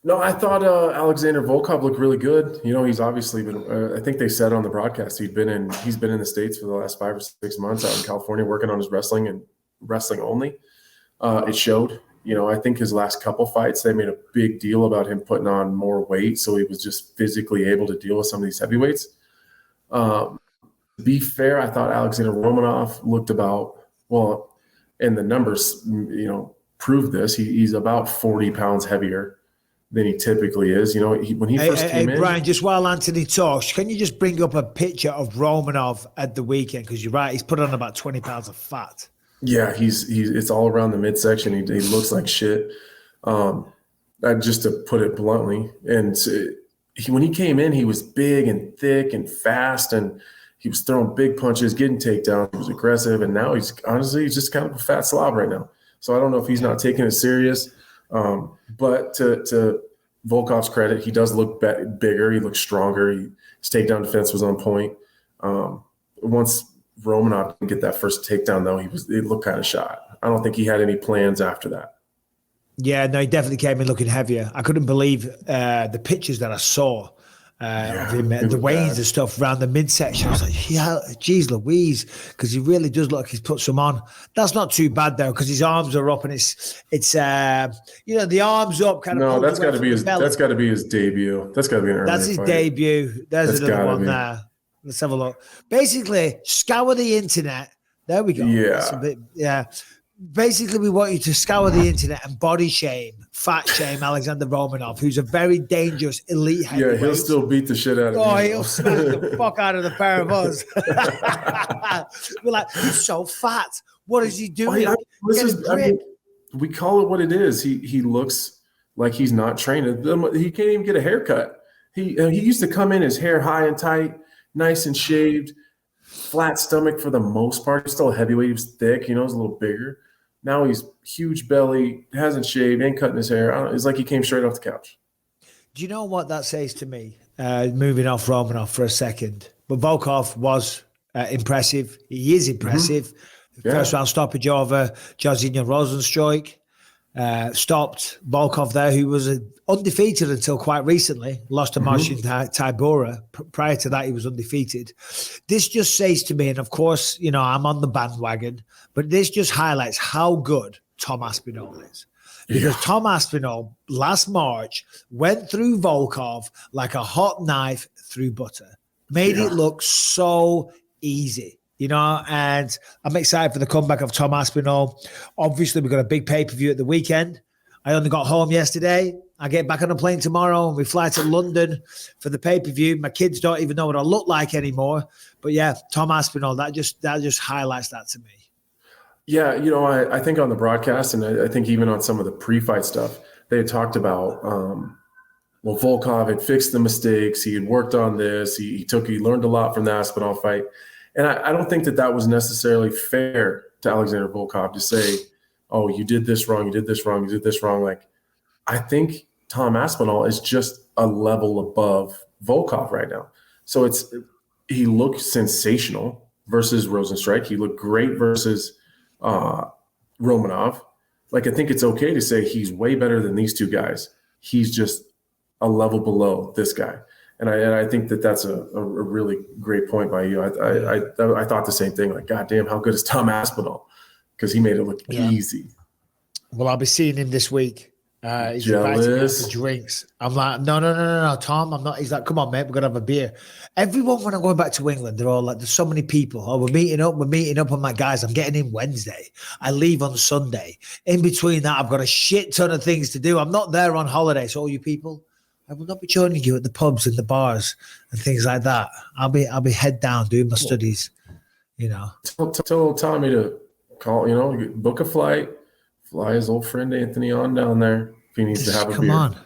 No, I thought Alexander Volkov looked really good. You know, he's obviously been. I think they said on the broadcast he's been in the States for the last 5 or 6 months out in California working on his wrestling and wrestling only. It showed. You know, I think his last couple fights, they made a big deal about him putting on more weight, so he was just physically able to deal with some of these heavyweights. To be fair, I thought Alexander Romanov looked and the numbers, you know, proved this. He's about 40 pounds heavier than he typically is. You know, when he first came in. Brian, just while Anthony talks, can you just bring up a picture of Romanov at the weekend? Because you're right, he's put on about 20 pounds of fat. Yeah, it's all around the midsection. He looks like shit. Just to put it bluntly. And when he came in, he was big and thick and fast, and He was throwing big punches, getting takedowns. He was aggressive, and now he's just kind of a fat slob right now. So I don't know if he's not taking it serious. But to Volkov's credit, he does look bigger. He looks stronger. His takedown defense was on point. Once Romanov didn't get that first takedown, though, he looked kind of shot. I don't think he had any plans after that. Yeah, no, he definitely came in looking heavier. I couldn't believe the pictures that I saw of him, the weightings and stuff around the midsection. I was like, yeah, geez Louise, because he really does look like he's put some on. That's not too bad though, because his arms are up and it's the arms up kind of. No, that's got to be his. That's got to be his debut. That's got to be an early That's his fight. debut. There's another one there. Let's have a look. Basically, scour the internet. There we go. Yeah. Basically, we want you to scour the internet and body shame, fat shame Alexander Romanov, who's a very dangerous elite heavyweight. Yeah, he'll still beat the shit out of you. Oh, he'll smash the fuck out of the pair of us. We're like, he's so fat. What is he doing? We call it what it is. He looks like he's not trained. He can't even get a haircut. He used to come in his hair high and tight, nice and shaved, flat stomach for the most part. He's still a heavyweight. He was thick, he's a little bigger. Now he's huge belly, hasn't shaved, ain't cutting his hair. It's like he came straight off the couch. Do you know what that says to me? Moving off Romanov for a second. But Volkov was impressive. He is impressive. Mm-hmm. First round stoppage over Jairzinho Rozenstruik. Stopped Volkov there, who was undefeated until quite recently, lost to Marcin Tybura. Prior to that, he was undefeated. This just says to me, and of course, I'm on the bandwagon, but this just highlights how good Tom Aspinall is. Because Tom Aspinall, last March, went through Volkov like a hot knife through butter. Made it look so easy. And I'm excited for the comeback of Tom Aspinall. Obviously, we've got a big pay-per-view at the weekend. I only got home yesterday. I get back on a plane tomorrow and we fly to London for the pay-per-view. My kids don't even know what I look like anymore. But yeah, Tom Aspinall, that just highlights that to me. Yeah, I think on the broadcast, and I think even on some of the pre-fight stuff, they had talked about, Volkov had fixed the mistakes. He had worked on this. He learned a lot from the Aspinall fight. And I don't think that was necessarily fair to Alexander Volkov to say, oh, you did this wrong, you did this wrong, you did this wrong. Like, I think Tom Aspinall is just a level above Volkov right now. So he looked sensational versus Rozenstruik. He looked great versus Romanov. Like, I think it's okay to say he's way better than these two guys. He's just a level below this guy. And I think that's a really great point by you. I thought the same thing. Like, God damn, how good is Tom Aspinall? Because he made it look easy. Well, I'll be seeing him this week. He's jealous. inviting me for drinks. I'm like, no, Tom, I'm not. He's like, come on, mate, we're gonna have a beer. Everyone, when I'm going back to England, they're all like, there's so many people. Oh, we're meeting up. I'm like, guys, I'm getting in Wednesday. I leave on Sunday. In between that, I've got a shit ton of things to do. I'm not there on holiday. So all you people, I will not be joining you at the pubs and the bars and things like that. I'll be head down doing my studies, Tell Tommy to call, book a flight, fly his old friend Anthony on down there if he needs to have a beer. Come on.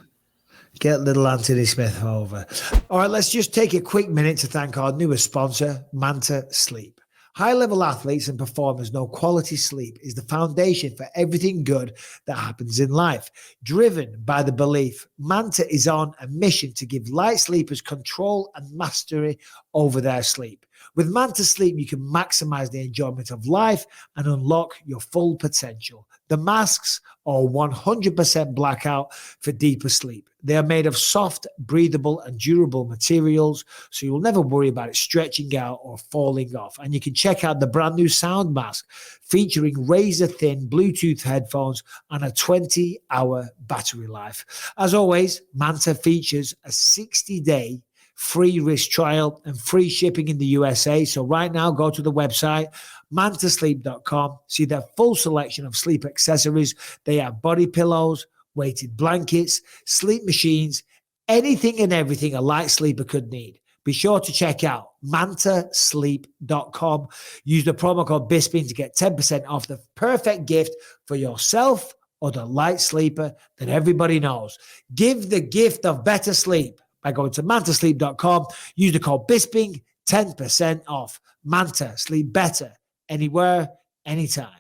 Get little Anthony Smith over. All right, let's just take a quick minute to thank our newest sponsor, Manta Sleep. High-level athletes and performers know quality sleep is the foundation for everything good that happens in life. Driven by the belief, Manta is on a mission to give light sleepers control and mastery over their sleep. With Manta Sleep, you can maximize the enjoyment of life and unlock your full potential. The masks are 100% blackout for deeper sleep. They are made of soft, breathable, and durable materials, so you'll never worry about it stretching out or falling off. And you can check out the brand new sound mask featuring razor-thin Bluetooth headphones and a 20-hour battery life. As always, Manta features a 60-day free risk trial and free shipping in the USA. So right now, go to the website, mantasleep.com, see their full selection of sleep accessories. They have body pillows, weighted blankets, sleep machines, anything and everything a light sleeper could need. Be sure to check out mantasleep.com. Use the promo code BISPING to get 10% off, the perfect gift for yourself or the light sleeper that everybody knows. Give the gift of better sleep by going to mantasleep.com. Use the code BISPING, 10% off. Manta, sleep better, anywhere, anytime.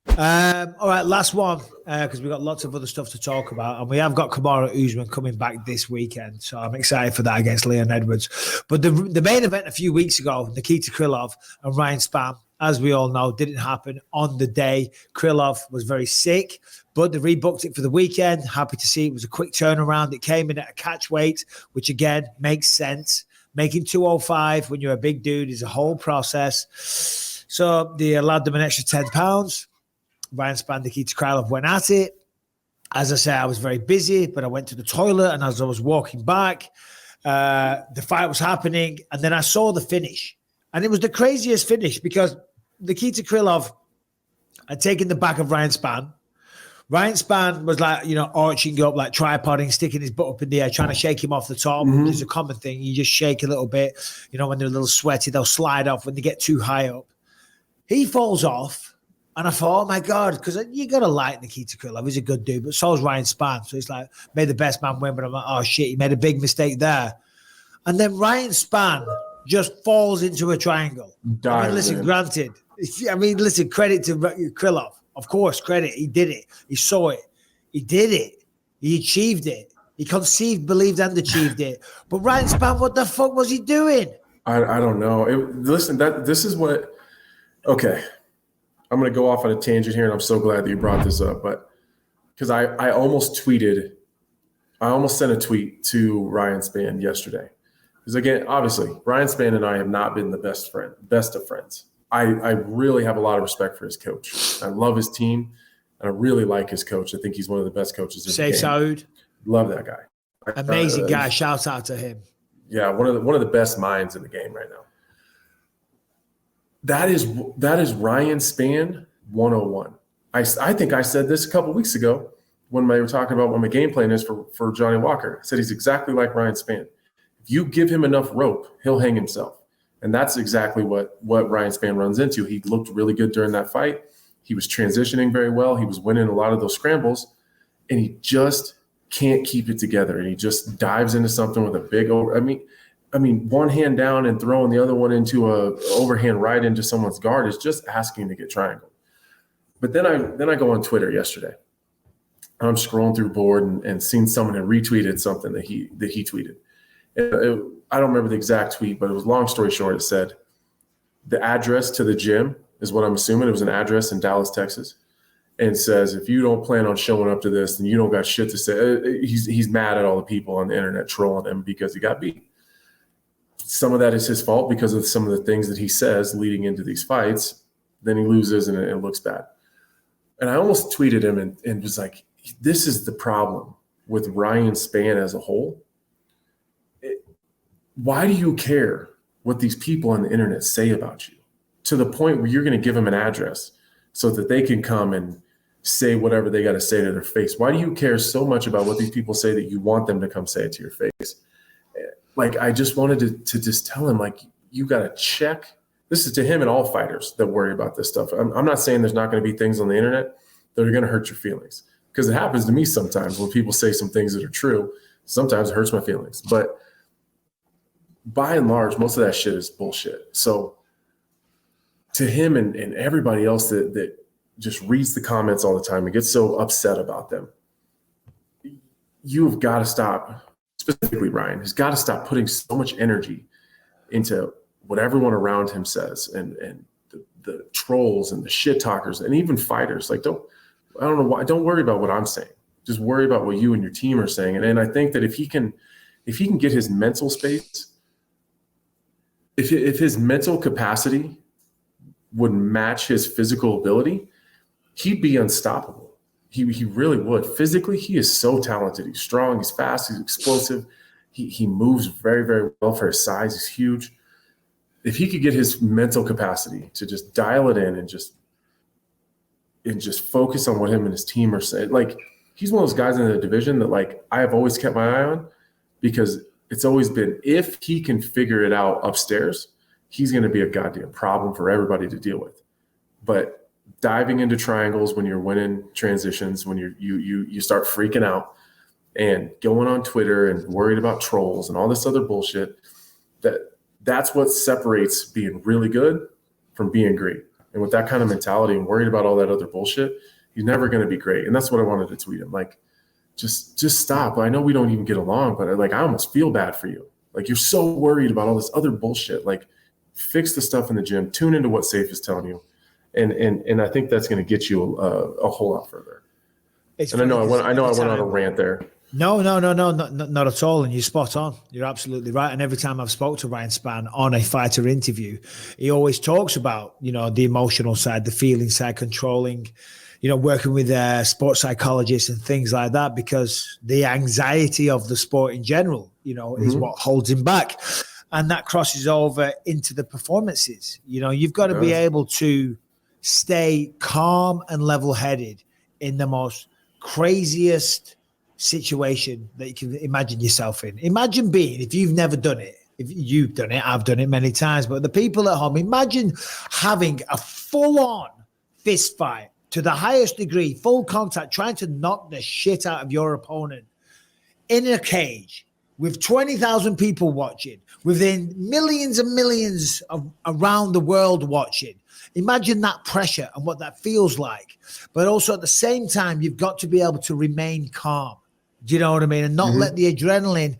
All right, last one, because we've got lots of other stuff to talk about, and we have got Kamaru Usman coming back this weekend, so I'm excited for that against Leon Edwards. But the main event a few weeks ago, Nikita Krylov and Ryan Spann, as we all know, didn't happen on the day. Krylov was very sick, but they rebooked it for the weekend. Happy to see it was a quick turnaround. It came in at a catch weight, which again makes sense. Making 205 when you're a big dude is a whole process. So they allowed them an extra 10 pounds. Ryan Spann, Nikita Krylov went at it. As I said, I was very busy, but I went to the toilet, and as I was walking back, the fight was happening, and then I saw the finish. And it was the craziest finish because Nikita Krylov had taken the back of Ryan Spann. Ryan Spann was like, arching up, like tripoding, sticking his butt up in the air, trying to shake him off the top. Mm-hmm. It's a common thing. You just shake a little bit. When they're a little sweaty, they'll slide off when they get too high up. He falls off. And I thought, oh, my God, because you got to like Nikita Krylov. He's a good dude, but so is Ryan Spann. So it's like, may the best man win. But I'm like, oh, shit, he made a big mistake there. And then Ryan Spann just falls into a triangle. Granted. Credit to Krylov. Of course, credit. He did it. He saw it. He did it. He achieved it. He conceived, believed, and achieved it. But Ryan Spann, what the fuck was he doing? I don't know. This is what – okay. I'm going to go off on a tangent here, and I'm so glad that you brought this up. But because I almost sent a tweet to Ryan Spann yesterday. Because again, obviously, Ryan Spann and I have not been the best of friends. I really have a lot of respect for his coach. I love his team, and I really like his coach. I think he's one of the best coaches in the game. Saud. Love that guy. Amazing guy. Shout out to him. Yeah, one of the best minds in the game right now. That is Ryan Spann 101. I think I said this a couple of weeks ago when we were talking about what my game plan is for Johnny Walker. I said he's exactly like Ryan Spann. If you give him enough rope, he'll hang himself. And that's exactly what Ryan Spann runs into. He looked really good during that fight. He was transitioning very well. He was winning a lot of those scrambles, and he just can't keep it together. And he just dives into something with a big over. I mean, one hand down and throwing the other one into a overhand right into someone's guard is just asking to get triangled. But then I go on Twitter yesterday. I'm scrolling through board and seen someone had retweeted something that he tweeted. I don't remember the exact tweet, but it was, long story short, it said the address to the gym is what I'm assuming. It was an address in Dallas, Texas, and says, if you don't plan on showing up to this, then you don't got shit to say. He's mad at all the people on the internet trolling him because he got beat. Some of that is his fault because of some of the things that he says leading into these fights. Then he loses and it looks bad. And I almost tweeted him and was like, this is the problem with Ryan Spann as a whole. Why do you care what these people on the internet say about you to the point where you're going to give them an address so that they can come and say whatever they got to say to their face? Why do you care so much about what these people say that you want them to come say it to your face? Like, I just wanted to just tell him, like, you got to check. This is to him and all fighters that worry about this stuff. I'm not saying there's not going to be things on the internet that are going to hurt your feelings, because it happens to me sometimes when people say some things that are true. Sometimes it hurts my feelings. But by and large, most of that shit is bullshit. So to him and everybody else that just reads the comments all the time and gets so upset about them, you've got to stop. Specifically, Ryan has got to stop putting so much energy into what everyone around him says and the trolls and the shit talkers and even fighters. Like, don't worry about what I'm saying. Just worry about what you and your team are saying. And I think that if he can get his mental space, if his mental capacity would match his physical ability, he'd be unstoppable. He really would. Physically, he is so talented. He's strong. He's fast. He's explosive. He moves very, very well for his size. He's huge. If he could get his mental capacity to just dial it in and just focus on what him and his team are saying, like, he's one of those guys in the division that, like, I have always kept my eye on, because it's always been, if he can figure it out upstairs, he's going to be a goddamn problem for everybody to deal with. But diving into triangles when you're winning transitions, when you start freaking out and going on Twitter and worried about trolls and all this other bullshit, that's what separates being really good from being great. And with that kind of mentality and worried about all that other bullshit, he's never going to be great. And that's what I wanted to tweet him. Like, just stop. I know we don't even get along, but like, I almost feel bad for you. Like, you're so worried about all this other bullshit. Like, fix the stuff in the gym, tune into what Safe is telling you. And I think that's going to get you a whole lot further. And I know I went on a rant there. No, not at all. And you're spot on. You're absolutely right. And every time I've spoke to Ryan Spann on a fighter interview, he always talks about, the emotional side, the feeling side, controlling, working with sports psychologists and things like that, because the anxiety of the sport in general, is what holds him back. And that crosses over into the performances. You've got to be able to stay calm and level-headed in the most craziest situation that you can imagine yourself in. Imagine being, if you've never done it, if you've done it, I've done it many times, but the people at home, imagine having a full-on fist fight to the highest degree, full contact, trying to knock the shit out of your opponent in a cage with 20,000 people watching, within millions and millions around the world watching. Imagine that pressure and what that feels like. But also at the same time, you've got to be able to remain calm. Do you know what I mean? And not let the adrenaline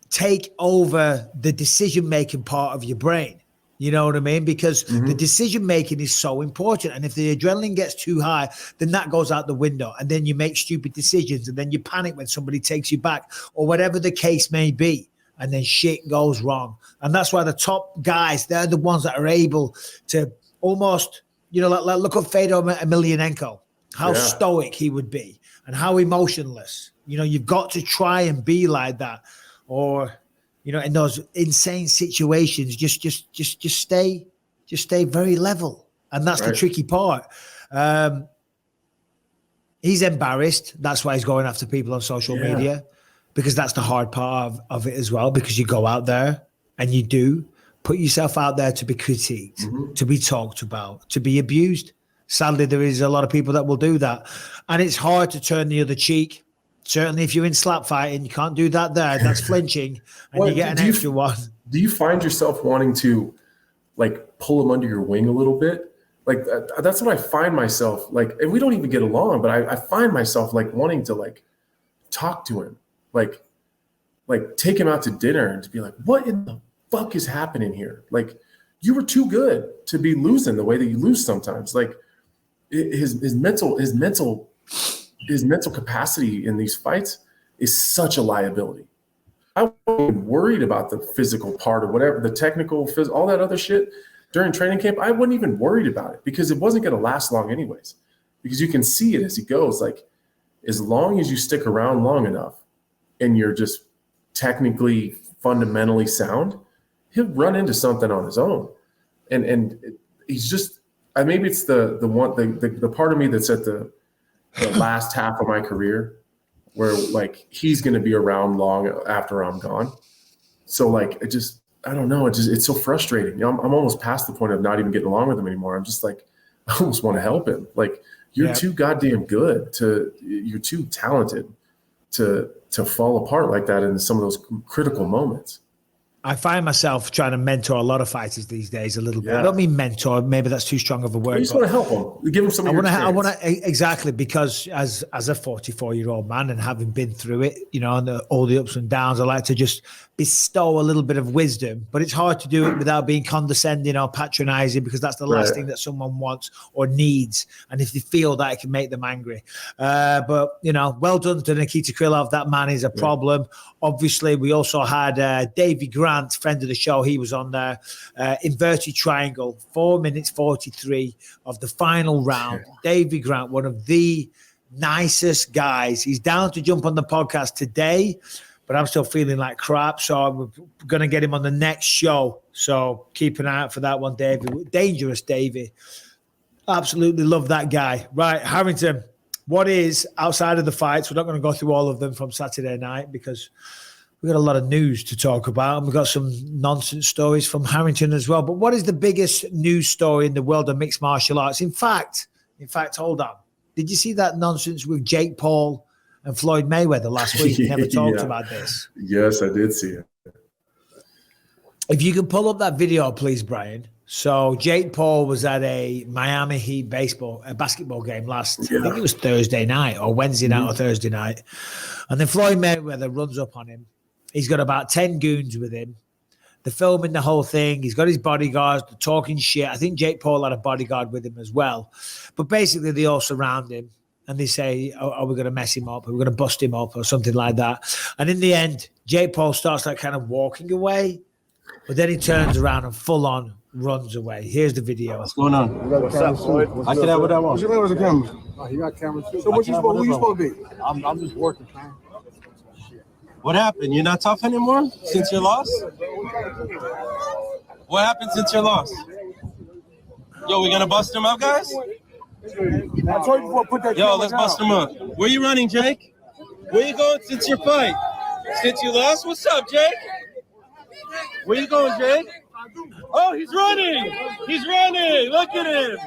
take over the decision-making part of your brain. You know what I mean? Because the decision-making is so important. And if the adrenaline gets too high, then that goes out the window. And then you make stupid decisions. And then you panic when somebody takes you back or whatever the case may be. And then shit goes wrong. And that's why the top guys, they're the ones that are able to almost, like look at Fedor Emelianenko, how stoic he would be and how emotionless. You've got to try and be like that. Or, in those insane situations, just stay very level. And that's the tricky part. He's embarrassed. That's why he's going after people on social media. Because that's the hard part of it as well, because you go out there and you do put yourself out there to be critiqued, to be talked about, to be abused. Sadly, there is a lot of people that will do that. And it's hard to turn the other cheek. Certainly if you're in slap fighting, you can't do that there. That's flinching and you get an extra one. Do you find yourself wanting to like pull him under your wing a little bit? Like that's what I find myself like, and we don't even get along, but I find myself like wanting to like talk to him. Like take him out to dinner and to be like, what in the fuck is happening here? Like, you were too good to be losing the way that you lose sometimes. Like his mental capacity in these fights is such a liability. I wasn't worried about the physical part or whatever, the technical, all that other shit during training camp. I wasn't even worried about it because it wasn't going to last long anyways, because you can see it as he goes. Like, as long as you stick around long enough, and you're just technically fundamentally sound, he'll run into something on his own. And he's just, maybe it's the part of me that's at the last half of my career where like he's going to be around long after I'm gone. So like, I don't know. It's so frustrating. I'm almost past the point of not even getting along with him anymore. I'm just like, I almost want to help him. Like, you're too goddamn good you're too talented to fall apart like that in some of those critical moments. I find myself trying to mentor a lot of fighters these days a little bit. I don't mean mentor, maybe that's too strong of a word. You just want to help them, give them some. I want to exactly, because as a 44-year-old man and having been through it, and all the ups and downs, I like to just bestow a little bit of wisdom. But it's hard to do it without being condescending or patronizing, because that's the last thing that someone wants or needs. And if they feel that, it can make them angry. But well done to Nikita Krylov. That man is a problem. Obviously, we also had Davey Grant, friend of the show. He was on there. Inverted triangle, 4 minutes 43 of the final round. Davey Grant, one of the nicest guys. He's down to jump on the podcast today, but I'm still feeling like crap. So we're going to get him on the next show. So keep an eye out for that one, Davey. Dangerous Davey. Absolutely love that guy. Right, Harrington. What is, outside of the fights, we're not going to go through all of them from Saturday night because we've got a lot of news to talk about, and we've got some nonsense stories from Harrington as well. But what is the biggest news story in the world of mixed martial arts? In fact, hold on. Did you see that nonsense with Jake Paul and Floyd Mayweather last week? We never talked about this. Yes, I did see it. If you can pull up that video, please, Brian. So Jake Paul was at a Miami Heat basketball game I think it was Thursday night or Wednesday night or Thursday night. And then Floyd Mayweather runs up on him. He's got about 10 goons with him. They're filming the whole thing. He's got his bodyguards. They're talking shit. I think Jake Paul had a bodyguard with him as well. But basically, they all surround him. And they say, are we going to mess him up? Are we going to bust him up or something like that? And in the end, Jake Paul starts like kind of walking away. But then he turns around and full on runs away. Here's the video. What's going on? What's up, Floyd? I can have what I want. What you mean with the camera? Oh, he got cameras too. So who you supposed to be? I'm just working, man. What happened? You're not tough anymore since your loss? What happened since your loss? Yo, we gonna bust him up, guys? I told you before, put that Yo, let's bust him up. Where you running, Jake? Where you going since your fight? Since you lost? What's up, Jake? Where you going, Jake? Oh, he's running! He's running! Look at him!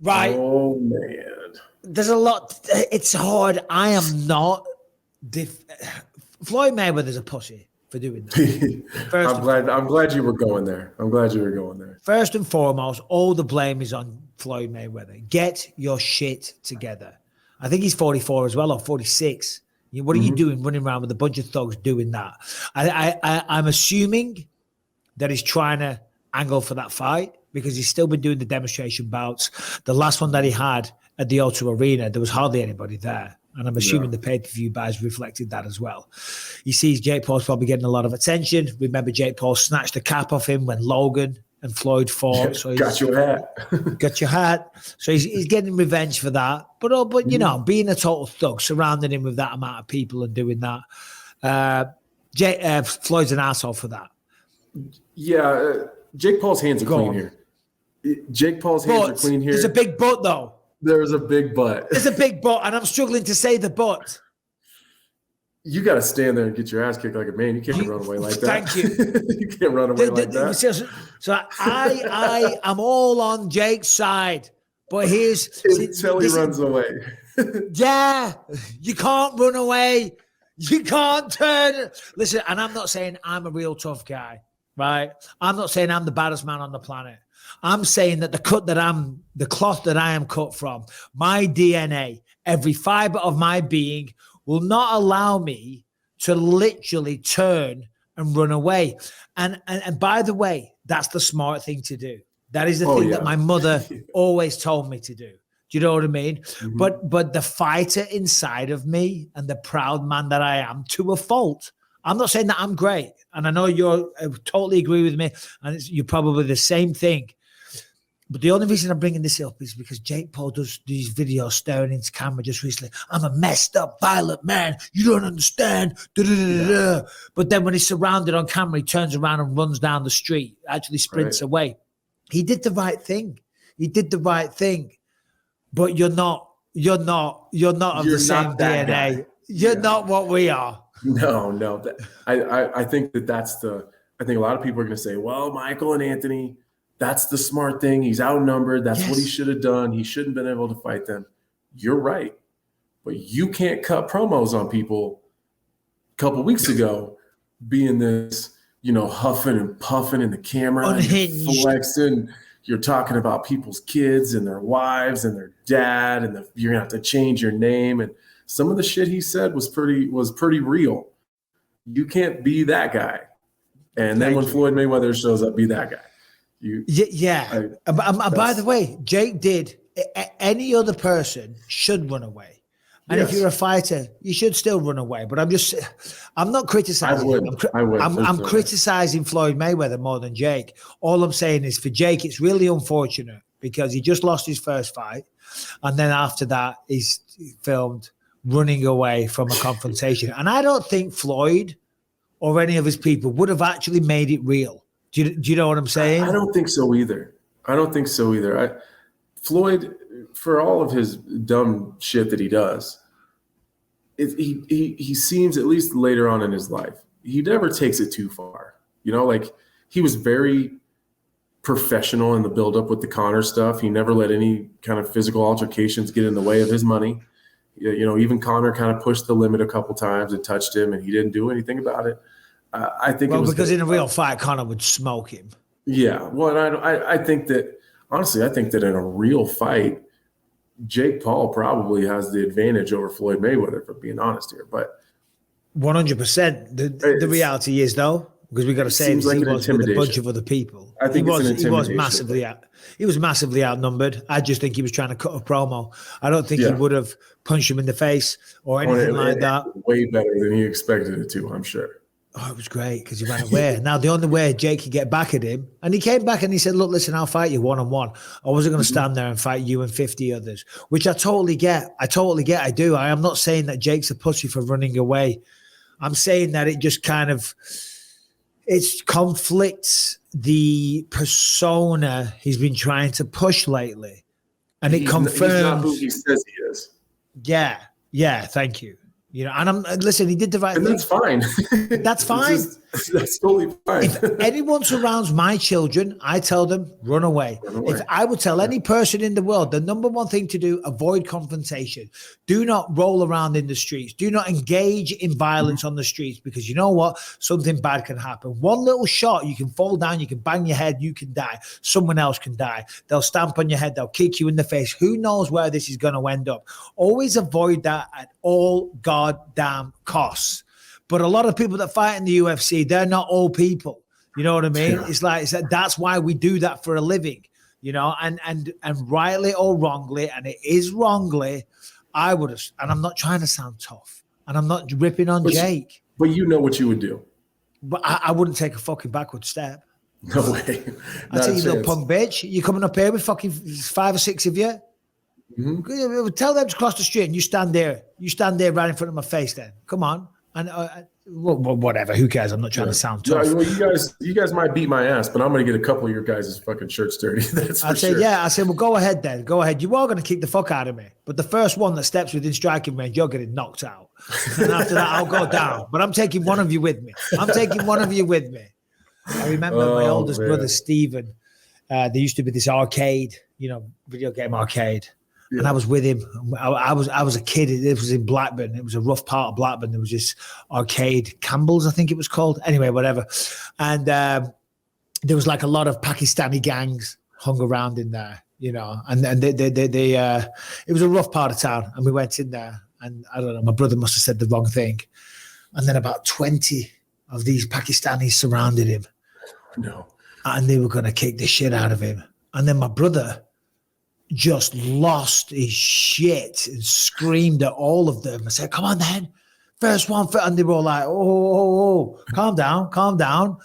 Right. Oh, man. There's a lot. It's hard. I am not. Floyd Mayweather's a pussy for doing that. I'm glad you were going there. First and foremost, all the blame is on Floyd Mayweather. Get your shit together. I think he's 44 as well, or 46. What are you doing running around with a bunch of thugs doing that? I'm assuming that he's trying to angle for that fight because he's still been doing the demonstration bouts. The last one that he had at the O2 Arena, there was hardly anybody there. And I'm assuming the pay-per-view buys reflected that as well. He sees Jake Paul's probably getting a lot of attention. Remember, Jake Paul snatched the cap off him when Logan and Floyd fought. So got your hat. Got your hat. So he's getting revenge for that. But you know, being a total thug, surrounding him with that amount of people and doing that. Floyd's an asshole for that. Yeah, Jake Paul's hands are clean here. Jake Paul's hands are clean here. There's a big but, though. There's a big but. There's a big but, and I'm struggling to say the but. You got to stand there and get your ass kicked like a man. You can't run away like that. Thank you. You can't run away like that. So I am all on Jake's side, but until he runs away. Yeah, you can't run away. You can't turn. Listen, and I'm not saying I'm a real tough guy, right? I'm not saying I'm the baddest man on the planet. I'm saying that the cloth that I am cut from, my DNA, every fiber of my being will not allow me to literally turn and run away. And by the way, that's the smart thing to do. That is the thing that my mother always told me to do. Do you know what I mean? Mm-hmm. But the fighter inside of me and the proud man that I am, to a fault. I'm not saying that I'm great. And I know you totally agree with me. And you're probably the same thing. But the only reason I'm bringing this up is because Jake Paul does these videos staring into camera just recently. I'm a messed up, violent man. You don't understand. Da-da-da-da-da. But then when he's surrounded on camera, he turns around and runs down the street, actually sprints away. He did the right thing. But you're not of the same DNA. Guy. You're not what we are. No. I think I think a lot of people are going to say, well, Michael and Anthony, that's the smart thing. He's outnumbered. That's what he should have done. He shouldn't have been able to fight them. You're right. But you can't cut promos on people a couple weeks ago being this, huffing and puffing in the camera. Unhinged. Flexing. You're talking about people's kids and their wives and their dad, and you're going to have to change your name. And some of the shit he said was pretty real. You can't be that guy. And then when Floyd Mayweather shows up, be that guy. By the way, Jake did. Any other person should run away, and if you're a fighter, you should still run away. But I'm not criticizing. I'm criticizing Floyd Mayweather more than Jake. All I'm saying is for Jake, it's really unfortunate because he just lost his first fight, and then after that, he's filmed running away from a confrontation. And I don't think Floyd or any of his people would have actually made it real. Do you know what I'm saying? I don't think so either. Floyd, for all of his dumb shit that he does, he seems, at least later on in his life, he never takes it too far. He was very professional in the buildup with the Conor stuff. He never let any kind of physical altercations get in the way of his money. Even Conor kind of pushed the limit a couple times and touched him, and he didn't do anything about it. I think because in a real fight, Conor would smoke him. Yeah, well, I think that honestly, I think that in a real fight, Jake Paul probably has the advantage over Floyd Mayweather, for being honest here. But 100%. The reality is, though, because we got to say this, he was with a bunch of other people. I think he was massively out. He was massively outnumbered. I just think he was trying to cut a promo. I don't think he would have punched him in the face or anything like that. Way better than he expected it to, I'm sure. Oh, it was great because he ran away. Now, the only way Jake could get back at him, and he came back and he said, look, listen, I'll fight you one-on-one. I wasn't going to stand there and fight you and 50 others, which I totally get. I do. I am not saying that Jake's a pussy for running away. I'm saying that it just kind of, it conflicts the persona he's been trying to push lately. And it confirms. He's not who he says he is. Yeah, thank you. And listen, he did the right thing. That's fine. That's fine. That's totally fine. If anyone surrounds my children, I tell them, run away. If I would tell any person in the world, the number one thing to do, avoid confrontation. Do not roll around in the streets. Do not engage in violence on the streets, because you know what? Something bad can happen. One little shot, you can fall down, you can bang your head, you can die. Someone else can die. They'll stamp on your head. They'll kick you in the face. Who knows where this is going to end up? Always avoid that at all goddamn costs. But a lot of people that fight in the UFC, they're not all people. You know what I mean? Yeah. It's like that's why we do that for a living, and rightly or wrongly, and it is wrongly, I would have, and I'm not trying to sound tough, and I'm not ripping on Jake. But you know what you would do. But I wouldn't take a fucking backward step. No way. I tell you, little punk bitch, you coming up here with fucking 5 or 6 of you? Mm-hmm. Tell them to cross the street and you stand there right in front of my face then. Come on. And whatever, who cares? I'm not trying to sound tough. Yeah, well, you guys might beat my ass, but I'm going to get a couple of your guys' fucking shirts dirty. That's for sure. I said, well, go ahead then. Go ahead. You are going to kick the fuck out of me. But the first one that steps within striking range, you're getting knocked out. And after that, I'll go down. But I'm taking one of you with me. I remember my oldest brother, Stephen. There used to be this arcade, video game arcade. Yeah. And I was with him. I was a kid. It was in Blackburn. It was a rough part of Blackburn. There was this arcade, Campbell's, I think it was called. Anyway, whatever. And there was like a lot of Pakistani gangs hung around in there, And they it was a rough part of town. And we went in there, and I don't know. My brother must have said the wrong thing. And then about 20 of these Pakistanis surrounded him. No. And they were going to kick the shit out of him. And then my brother just lost his shit and screamed at all of them. I said, come on then, first one. And they were all like, oh, calm down.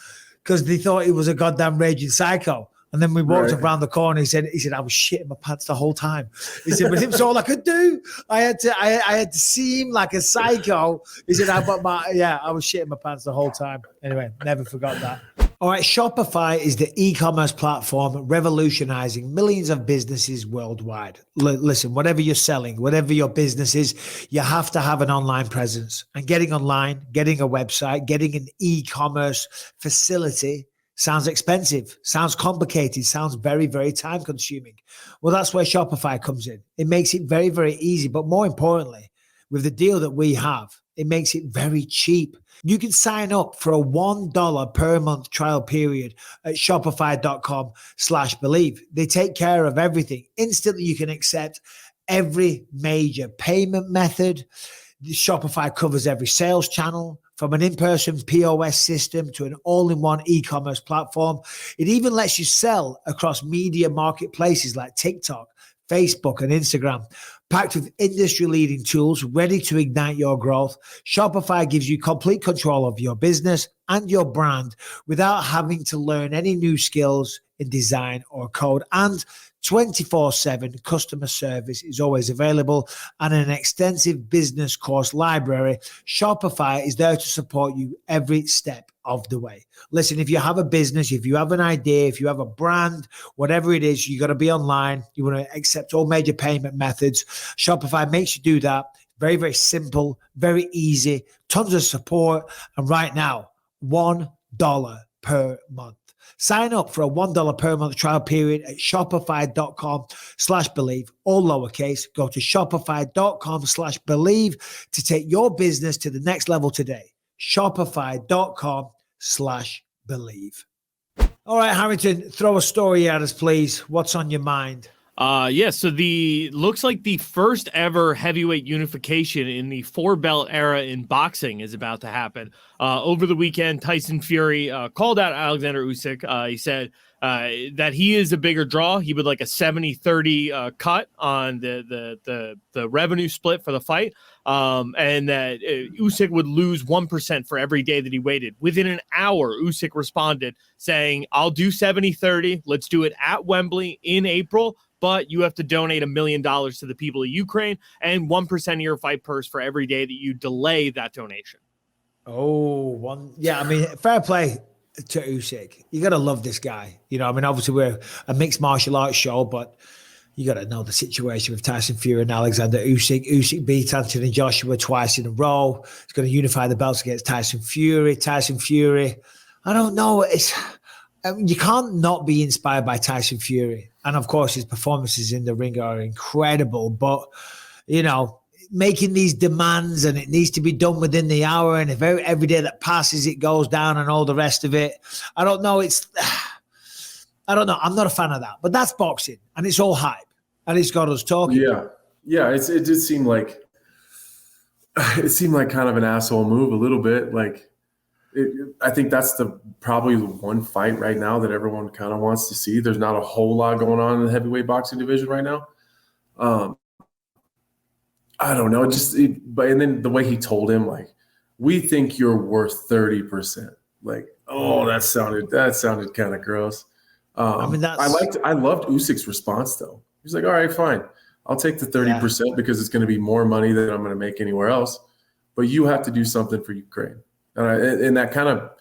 Because they thought he was a goddamn raging psycho. And then we walked around the corner. He said, I was shitting my pants the whole time. He said, but it was all I could do. I had to seem like a psycho. He said, I was shitting my pants the whole time. Anyway, never forgot that. All right, Shopify is the e-commerce platform revolutionizing millions of businesses worldwide. Listen, whatever you're selling, whatever your business is, you have to have an online presence. And getting online, getting a website, getting an e-commerce facility sounds expensive, sounds complicated, sounds very, very time consuming. Well, that's where Shopify comes in. It makes it very, very easy. But more importantly, with the deal that we have, it makes it very cheap. You can sign up for a $1 per month trial period at shopify.com/believe. They take care of everything. Instantly, you can accept every major payment method. Shopify covers every sales channel, from an in-person POS system to an all-in-one e-commerce platform. It even lets you sell across media marketplaces like TikTok, Facebook, and Instagram. Packed with industry-leading tools ready to ignite your growth, Shopify gives you complete control of your business and your brand without having to learn any new skills in design or code. And 24/7 customer service is always available, and an extensive business course library. Shopify is there to support you every step of the way. Listen, if you have a business, if you have an idea, if you have a brand, whatever it is, you got to be online. You want to accept all major payment methods. Shopify makes you do that. Very, very simple, very easy, tons of support. And right now, $1 per month. Sign up for a $1 per month trial period at shopify.com/believe, all lowercase. Go to shopify.com/believe to take your business to the next level today. Shopify.com/believe. All right, Harrington, throw a story at us, please. What's on your mind? So looks like the first ever heavyweight unification in the 4-belt era in boxing is about to happen. Over the weekend, Tyson Fury called out Alexander Usyk. He said that he is a bigger draw. He would like a 70-30 cut on the revenue split for the fight. And that Usyk would lose 1% for every day that he waited. Within an hour, Usyk responded saying, I'll do 70-30. Let's do it at Wembley in April. But you have to donate $1 million to the people of Ukraine and 1% of your fight purse for every day that you delay that donation. Yeah, I mean, fair play to Usyk. You got to love this guy. You know, I mean, obviously we're a mixed martial arts show, but you got to know the situation with Tyson Fury and Alexander Usyk. Usyk beat Anthony Joshua twice in a row. He's going to unify the belts against Tyson Fury. I don't know. You can't not be inspired by Tyson Fury. And of course, his performances in the ring are incredible. But, you know, making these demands and it needs to be done within the hour. And if every day that passes, it goes down and all the rest of it. I don't know. I don't know. I'm not a fan of that. But that's boxing. And it's all hype. And it's got us talking. Yeah. It did seem like kind of an asshole move a little bit. Like, I think that's probably the one fight right now that everyone kind of wants to see. There's not a whole lot going on in the heavyweight boxing division right now. I don't know. And then the way he told him, like, we think you're worth 30%. Like, that sounded kind of gross. I loved Usyk's response though. He's like, all right, fine. I'll take the 30% because it's going to be more money than I'm going to make anywhere else. But you have to do something for Ukraine. And that kind of,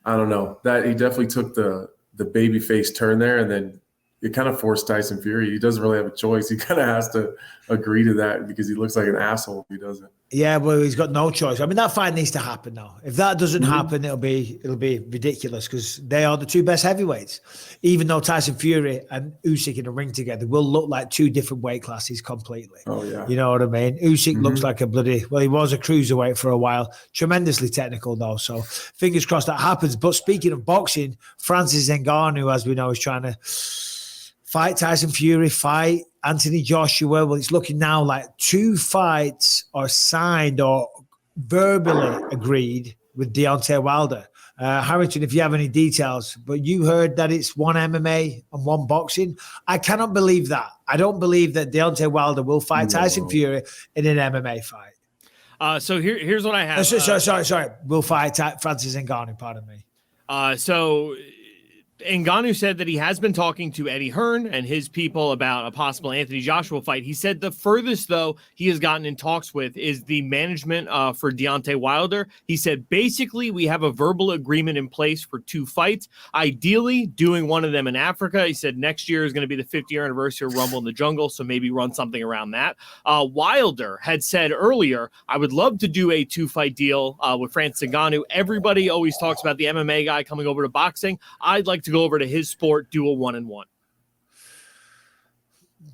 I don't know, that he definitely took the baby face turn there, and then it kind of forced Tyson Fury. He doesn't really have a choice. He kind of has to agree to that because he looks like an asshole if he doesn't. Yeah, well, he's got no choice. I mean, that fight needs to happen now. If that doesn't happen, it'll be ridiculous because they are the two best heavyweights. Even though Tyson Fury and Usyk in a ring together will look like two different weight classes completely. Oh, yeah. You know what I mean? Usyk looks like he was a cruiserweight for a while. Tremendously technical, though. So fingers crossed that happens. But speaking of boxing, Francis Ngannou, as we know, is trying to fight Tyson Fury, fight Anthony Joshua. Well, it's looking now like 2 fights are signed or verbally agreed with Deontay Wilder. Harrington, if you have any details, but you heard that it's one MMA and one boxing. I cannot believe that. I don't believe that Deontay Wilder will fight Tyson Fury in an MMA fight. So here's what I have. Sorry. Will fight Francis Ngannou, pardon me. So Ngannou said that he has been talking to Eddie Hearn and his people about a possible Anthony Joshua fight. He said the furthest, though, he has gotten in talks with is the management for Deontay Wilder. He said, basically, we have a verbal agreement in place for 2 fights, ideally doing one of them in Africa. He said next year is going to be the 50th anniversary of Rumble in the Jungle, so maybe run something around that. Wilder had said earlier, I would love to do a 2-fight deal with Francis Ngannou. Everybody always talks about the MMA guy coming over to boxing. I'd like to go over to his sport, do a 1-1.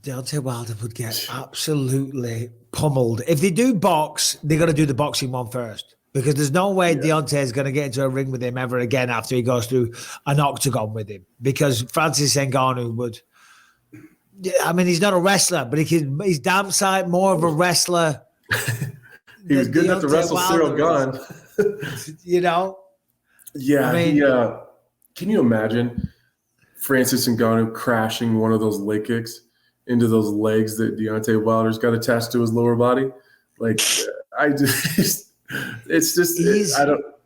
Deontay Wilder would get absolutely pummeled. If they do box, they got to do the boxing one first because there's no way Deontay is going to get into a ring with him ever again after he goes through an octagon with him because Francis Ngannou would. I mean, he's not a wrestler, but he's damn sight more of a wrestler. He was good enough to wrestle Cyril Gane. You know? Yeah, I mean, can you imagine Francis Ngannou crashing one of those leg kicks into those legs that Deontay Wilder's got attached to his lower body? Like, I don't.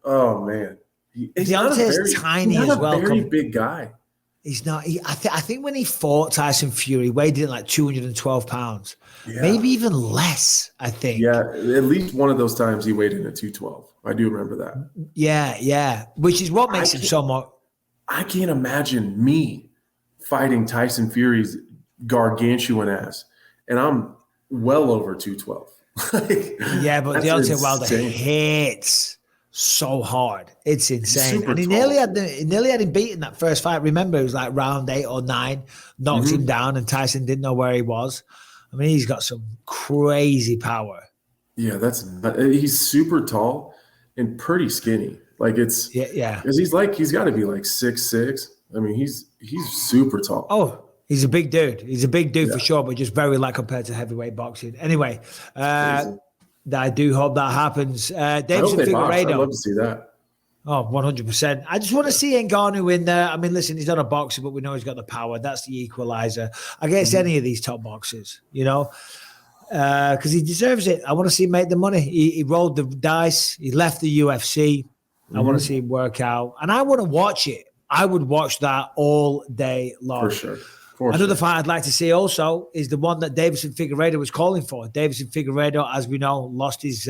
Oh man, Deontay's tiny as well. Very big guy. He's not. I think when he fought Tyson Fury, he weighed in like 212 pounds, yeah. Maybe even less. I think. Yeah, at least one of those times he weighed in at 212. I do remember that. Yeah, which is what makes him so much. I can't imagine me fighting Tyson Fury's gargantuan ass, and I'm well over 212. Yeah, but Deontay Wilder hits so hard. It's insane. Super And he nearly had him beaten that first fight. Remember, it was like round 8 or 9, knocked him down, and Tyson didn't know where he was. I mean, he's got some crazy power. Yeah, he's super tall and pretty skinny. Like because he's got to be like 6'6". I mean, he's super tall. Oh, he's a big dude. He's a big dude for sure, but just very light compared to heavyweight boxing. Anyway, I do hope that happens. Deiveson Figueiredo. I'd love to see that. Oh, 100%. I just want to see Ngannou in there. I mean, listen, he's not a boxer, but we know he's got the power. That's the equalizer against any of these top boxers, because he deserves it. I want to see him make the money. He rolled the dice. He left the UFC. I want to see him work out. And I want to watch it. I would watch that all day long. For sure. Another fight I'd like to see also is the one that Deiveson Figueiredo was calling for. Deiveson Figueiredo, as we know, lost his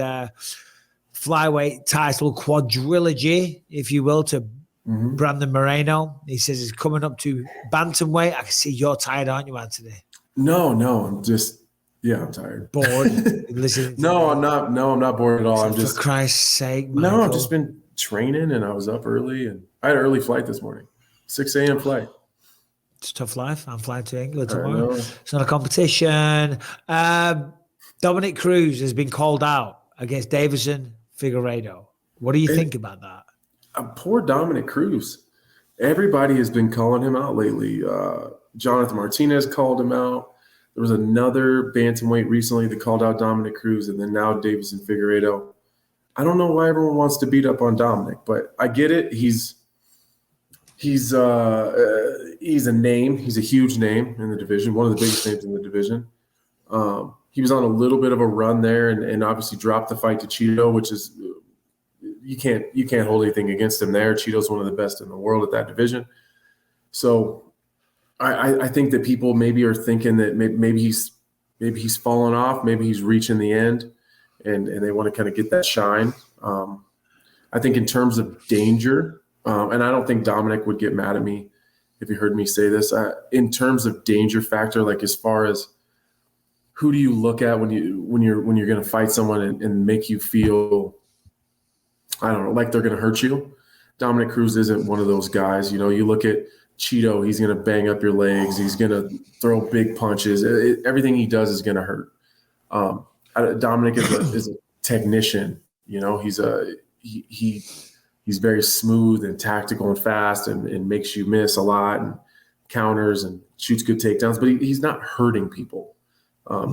flyweight title quadrilogy, if you will, to Brandon Moreno. He says he's coming up to bantamweight. I can see you're tired, aren't you, Anthony? No, I'm just I'm tired. Bored. Listen. I'm not bored at all. I'm just for Christ's sake, Michael. No, I've just been training and I was up early and I had an early flight this morning. 6 a.m. flight. It's a tough life. I'm flying to England tomorrow. It's not a competition. Dominick Cruz has been called out against Deiveson Figueiredo. What do you think about that? Poor Dominick Cruz. Everybody has been calling him out lately. Jonathan Martinez called him out. There was another bantamweight recently that called out Dominick Cruz, and then now Deiveson Figueiredo. I don't know why everyone wants to beat up on Dominick, but I get it. He's a name. He's a huge name in the division, one of the biggest names in the division. He was on a little bit of a run there and obviously dropped the fight to Cheeto, which is you can't hold anything against him there. Cheeto's one of the best in the world at that division. So I think that people maybe are thinking that maybe he's fallen off, maybe he's reaching the end, and they want to kind of get that shine. I think in terms of danger, and I don't think Dominick would get mad at me if he heard me say this. In terms of danger factor, like as far as who do you look at when you're going to fight someone and make you feel, I don't know, like they're going to hurt you? Dominick Cruz isn't one of those guys. You look at Cheeto, he's going to bang up your legs. He's going to throw big punches. Everything he does is going to hurt. Dominick is a technician. He's very smooth and tactical and fast and makes you miss a lot and counters and shoots good takedowns, but he's not hurting people.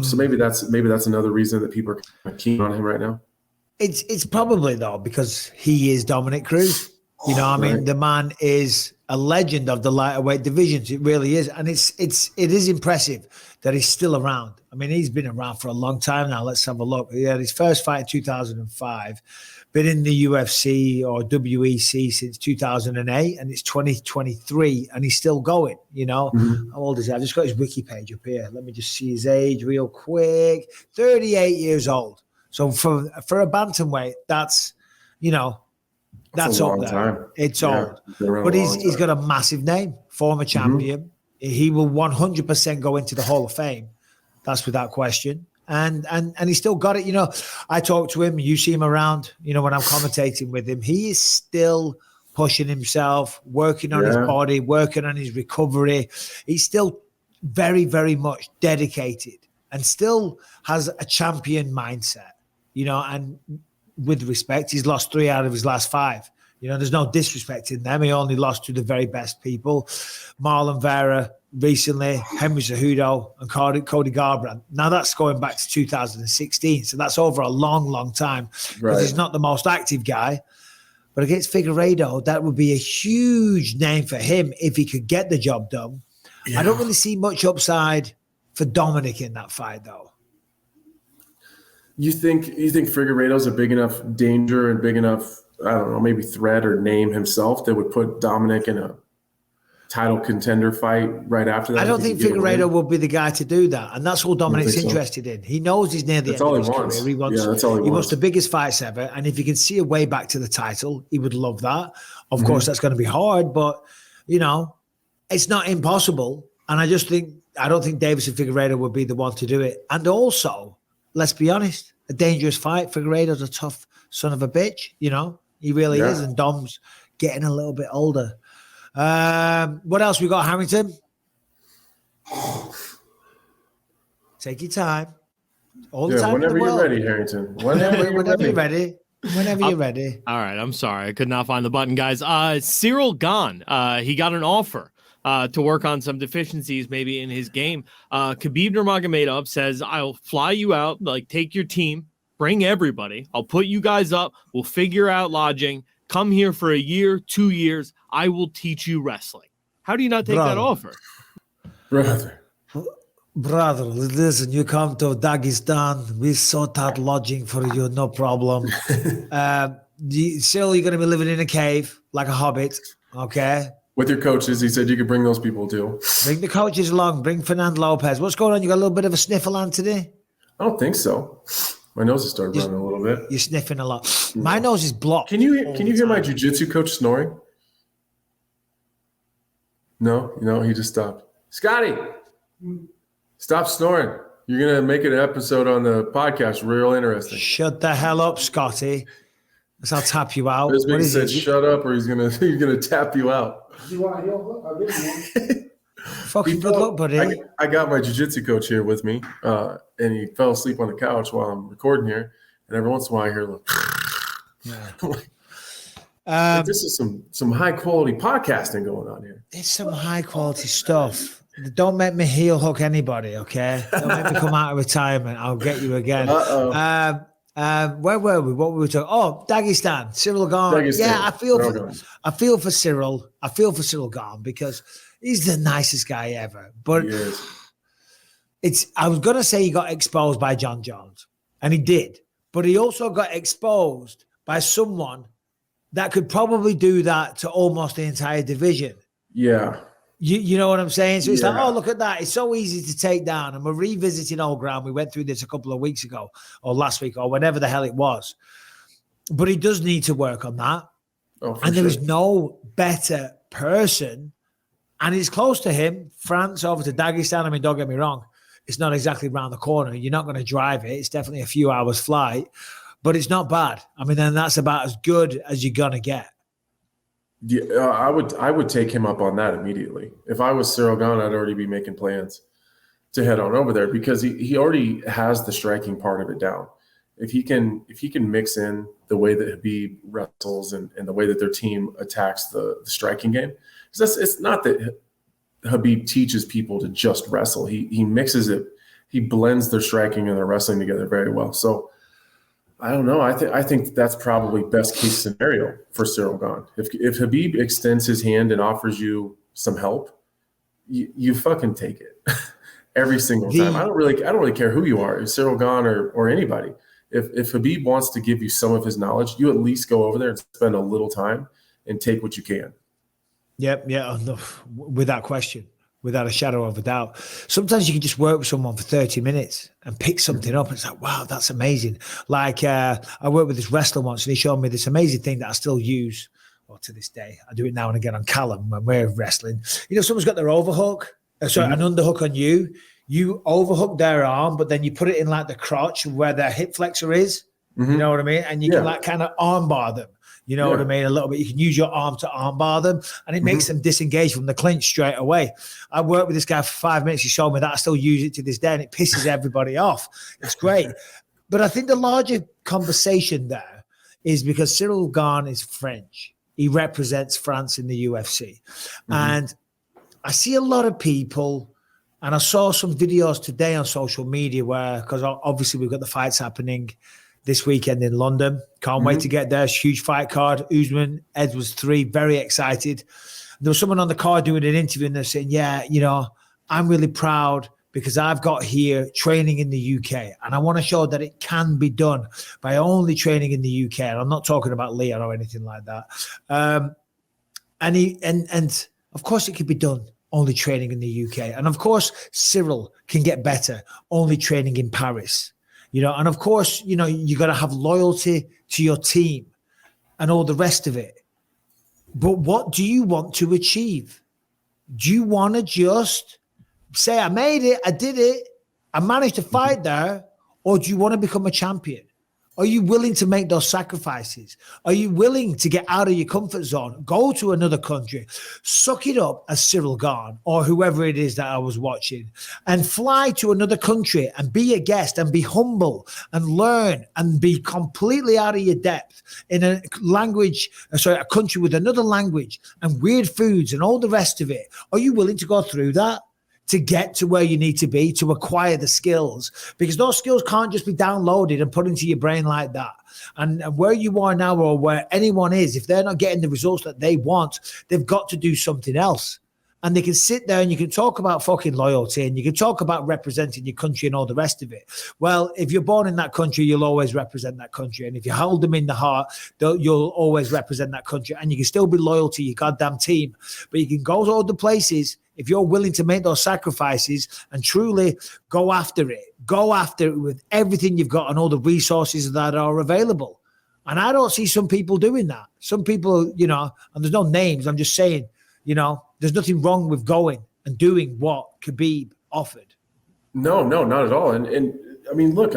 So maybe that's another reason that people are kind of keen on him right now. It's probably though because he is Dominick Cruz. I mean, the man is a legend of the lightweight divisions. It really is, and it is impressive that he's still around. I mean, he's been around for a long time now. Let's have a look. He had his first fight in 2005. Been in the UFC or WEC since 2008, and it's 2023, and he's still going. How old is he? I've just got his wiki page up here. Let me just see his age real quick. 38 years old. So for a bantamweight, that's that's up there. Time. It's old, but he's got a massive name. Former champion. He will 100% go into the Hall of Fame. That's without question. And he still got it. I talk to him. You see him around, when I'm commentating with him. He is still pushing himself, working on his body, working on his recovery. He's still very, very much dedicated and still has a champion mindset, and with respect, he's lost 3 out of his last 5. There's no disrespect in them. He only lost to the very best people. Marlon Vera recently, Henry Cejudo, and Cody Garbrandt. Now that's going back to 2016. So that's over a long, long time. Because he's not the most active guy. But against Figueiredo, that would be a huge name for him if he could get the job done. Yeah. I don't really see much upside for Dominick in that fight, though. You think Figueiredo's a big enough danger and big enough, I don't know, maybe threat or name himself that would put Dominick in a title contender fight right after that? I don't think Figueiredo will be the guy to do that, and that's all Dominick's interested in. He knows he's near the end of his career. He wants the biggest fights ever, and if he can see a way back to the title, he would love that. Of course, that's going to be hard, but it's not impossible. And I don't think Deiveson Figueiredo would be the one to do it. And also, let's be honest, a dangerous fight. Figueiredo's a tough son of a bitch. He really is. And Dom's getting a little bit older. What else we got, Harrington? Take your time. All the time. Whenever you're ready, Harrington. Whenever you're ready. Whenever you're ready. All right. I'm sorry. I could not find the button, guys. Cyril Gane, he got an offer to work on some deficiencies maybe in his game. Khabib Nurmagomedov says, I'll fly you out, like take your team, bring everybody. I'll put you guys up. We'll figure out lodging. Come here for a year, 2 years. I will teach you wrestling. How do you not take that offer? Brother, listen, you come to Dagestan, we sort out lodging for you, no problem. Cyril, you're going to be living in a cave like a hobbit, okay? With your coaches, he said you could bring those people too. Bring the coaches along, bring Fernando Lopez. What's going on? You got a little bit of a sniffle on today? I don't think so. My nose has started running a little bit. You're sniffing a lot. My nose is blocked. Can you hear my jiu-jitsu coach snoring? No, he just stopped. Scotty! Stop snoring. You're going to make an episode on the podcast real interesting. Shut the hell up, Scotty. I'll tap you out. Bisping said shut up or he's gonna tap you out. Fucking good luck, buddy. I got my jiu-jitsu coach here with me, and he fell asleep on the couch while I'm recording here. And every once in a while I hear this is some high-quality podcasting going on here. It's some high-quality stuff. Don't make me heel hook anybody, okay? Don't make me come out of retirement. I'll get you again. Where were we? What were we talking? Oh, Dagestan, Cyril Gane. Yeah, I feel for Cyril. I feel for Cyril Gane because he's the nicest guy ever. But I was gonna say he got exposed by John Jones, and he did. But he also got exposed by someone that could probably do that to almost the entire division. Yeah. You know what I'm saying? So it's like, oh, look at that. It's so easy to take down. And we're revisiting old ground. We went through this a couple of weeks ago or last week or whenever the hell it was. But he does need to work on that. And there is no better person. And it's close to him. France over to Dagestan. I mean, don't get me wrong. It's not exactly around the corner. You're not going to drive it. It's definitely a few hours flight. But it's not bad. I mean, then that's about as good as you're going to get. Yeah, I would take him up on that immediately. If I was Cyril Gane, I'd already be making plans to head on over there because he already has the striking part of it down. If he can mix in the way that Khabib wrestles and the way that their team attacks the striking game, because it's not that Khabib teaches people to just wrestle. He mixes it. He blends their striking and their wrestling together very well. So I don't know. I think that's probably best case scenario for Cyril Gane. If Khabib extends his hand and offers you some help, you fucking take it every single time. I don't really care who you are, Cyril Gane or anybody. If Khabib wants to give you some of his knowledge, you at least go over there and spend a little time and take what you can. Yep, yeah, without question. Without a shadow of a doubt. Sometimes you can just work with someone for 30 minutes and pick something up. And it's like, wow, that's amazing. Like I worked with this wrestler once and he showed me this amazing thing that I still use, or to this day. I do it now and again on Callum when we're wrestling. You know, someone's got their overhook, an underhook on you. You overhook their arm, but then you put it in like the crotch where their hip flexor is. You know what I mean? And you can like kind of arm bar them. You know what I mean? A little bit. You can use your arm to arm bar them, and it makes them disengage from the clinch straight away. I worked with this guy for 5 minutes. He showed me that. I still use it to this day, and it pisses everybody off. It's great. But I think the larger conversation there is because Cyril Gane is French. He represents France in the UFC. And I see a lot of people, and I saw some videos today on social media where, because obviously we've got the fights happening this weekend in London. Can't wait to get there. It's a huge fight card. Usman, Edwards 3, very excited. There was someone on the card doing an interview and they're saying, yeah, you know, I'm really proud because I've got here training in the UK and I want to show that it can be done by only training in the UK. And I'm not talking about Leon or anything like that. And of course it could be done only training in the UK. And of course, Cyril can get better only training in Paris. You know, and of course, you know, you got to have loyalty to your team and all the rest of it. But what do you want to achieve? Do you want to just say, I made it, I did it, I managed to fight there, or do you want to become a champion? Are you willing to make those sacrifices? Are you willing to get out of your comfort zone, go to another country, suck it up as Cyril Gane or whoever it is that I was watching, and fly to another country and be a guest and be humble and learn and be completely out of your depth in a country with another language and weird foods and all the rest of it? Are you willing to go through that to get to where you need to be, to acquire the skills? Because those skills can't just be downloaded and put into your brain like that. And where you are now, or where anyone is, if they're not getting the results that they want, they've got to do something else. And they can sit there and you can talk about fucking loyalty and you can talk about representing your country and all the rest of it. Well, if you're born in that country, you'll always represent that country. And if you hold them in the heart, you'll always represent that country. And you can still be loyal to your goddamn team. But you can go to other places if you're willing to make those sacrifices and truly go after it. Go after it with everything you've got and all the resources that are available. And I don't see some people doing that. Some people, you know, and there's no names, I'm just saying, you know, there's nothing wrong with going and doing what Khabib offered. No, not at all. And I mean, look,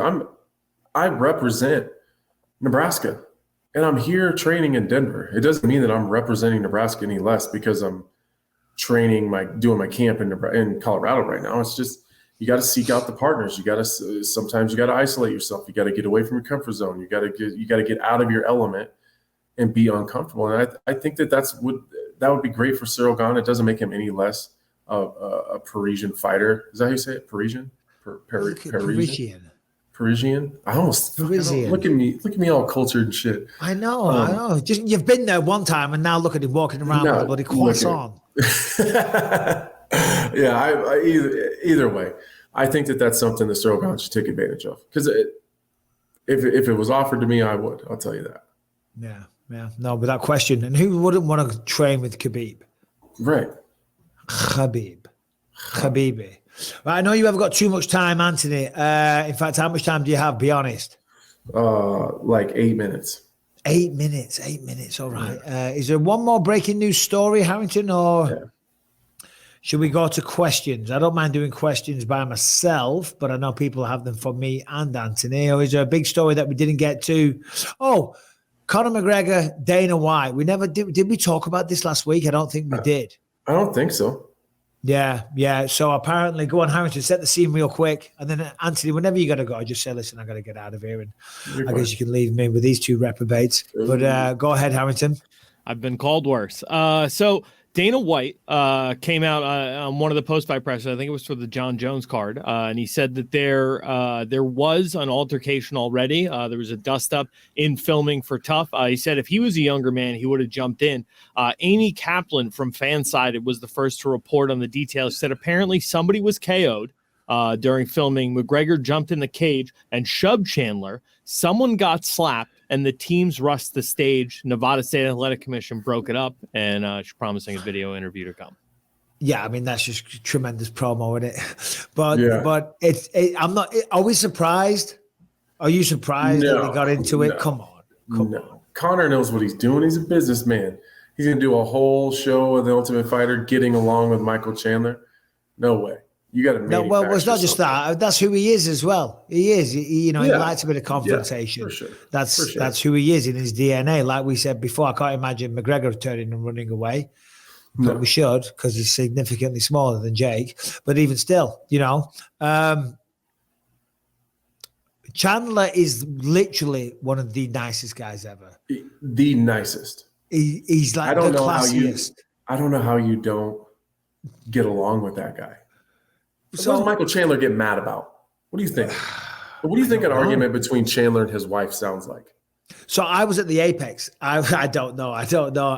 I represent Nebraska and I'm here training in Denver. It doesn't mean that I'm representing Nebraska any less because I'm doing my camp in Colorado right now. It's just, you got to seek out the partners. Sometimes you got to isolate yourself. You got to get away from your comfort zone. You got to get out of your element and be uncomfortable. And I think that would be great for Cyril Gane. It doesn't make him any less a Parisian fighter. Is that how you say it? Parisian? Parisian? I almost Parisian. Look at me all cultured and shit. I know. Just you've been there one time and now look at him walking around with a bloody croissant. Yeah, either way, I think that's something that Cyril Gane should take advantage of. Because if it was offered to me, I would. I'll tell you that. Yeah, no, without question. And who wouldn't want to train with Khabib? Right. Khabibi. Right, I know you haven't got too much time, Anthony. In fact, how much time do you have? Be honest. Like 8 minutes. 8 minutes. All right. Is there one more breaking news story, Harrington, or should we go to questions? I don't mind doing questions by myself, but I know people have them for me and Anthony. Or is there a big story that we didn't get to? Oh, Conor McGregor, Dana White. We never did. Did we talk about this last week? I don't think we did. I don't think so. Yeah. So apparently, go on, Harrington, set the scene real quick. And then, Anthony, whenever you got to go, just say, listen, I got to get out of here. And I guess you can leave me with these two reprobates. But go ahead, Harrington. I've been called worse. So Dana White came out on one of the post-fight press. I think it was for the John Jones card. And he said that there was an altercation already. There was a dust-up in filming for Tough. He said if he was a younger man, he would have jumped in. Amy Kaplan from Fanside was the first to report on the details. Said apparently somebody was KO'd during filming. McGregor jumped in the cage and shoved Chandler. Someone got slapped, and the teams rushed the stage. Nevada State Athletic Commission broke it up, and she's promising a video interview to come. Yeah, I mean, that's just tremendous promo, isn't it? But I'm not. Are we surprised? Are you surprised that they got into it? Come on. Conor knows what he's doing. He's a businessman. He's going to do a whole show of The Ultimate Fighter getting along with Michael Chandler. No way. You got to no. Well, it's not just that. That's who he is as well. He is. He likes a bit of confrontation. Yeah, for sure. That's who he is in his DNA. Like we said before, I can't imagine McGregor turning and running away. But we should, because he's significantly smaller than Jake. But even still, Chandler is literally one of the nicest guys ever. The nicest. He's like the classiest. I don't know how you don't get along with that guy. So what does Michael Chandler get mad about? What do you think? What do you think an argument between Chandler and his wife sounds like? So I was at the Apex. I don't know.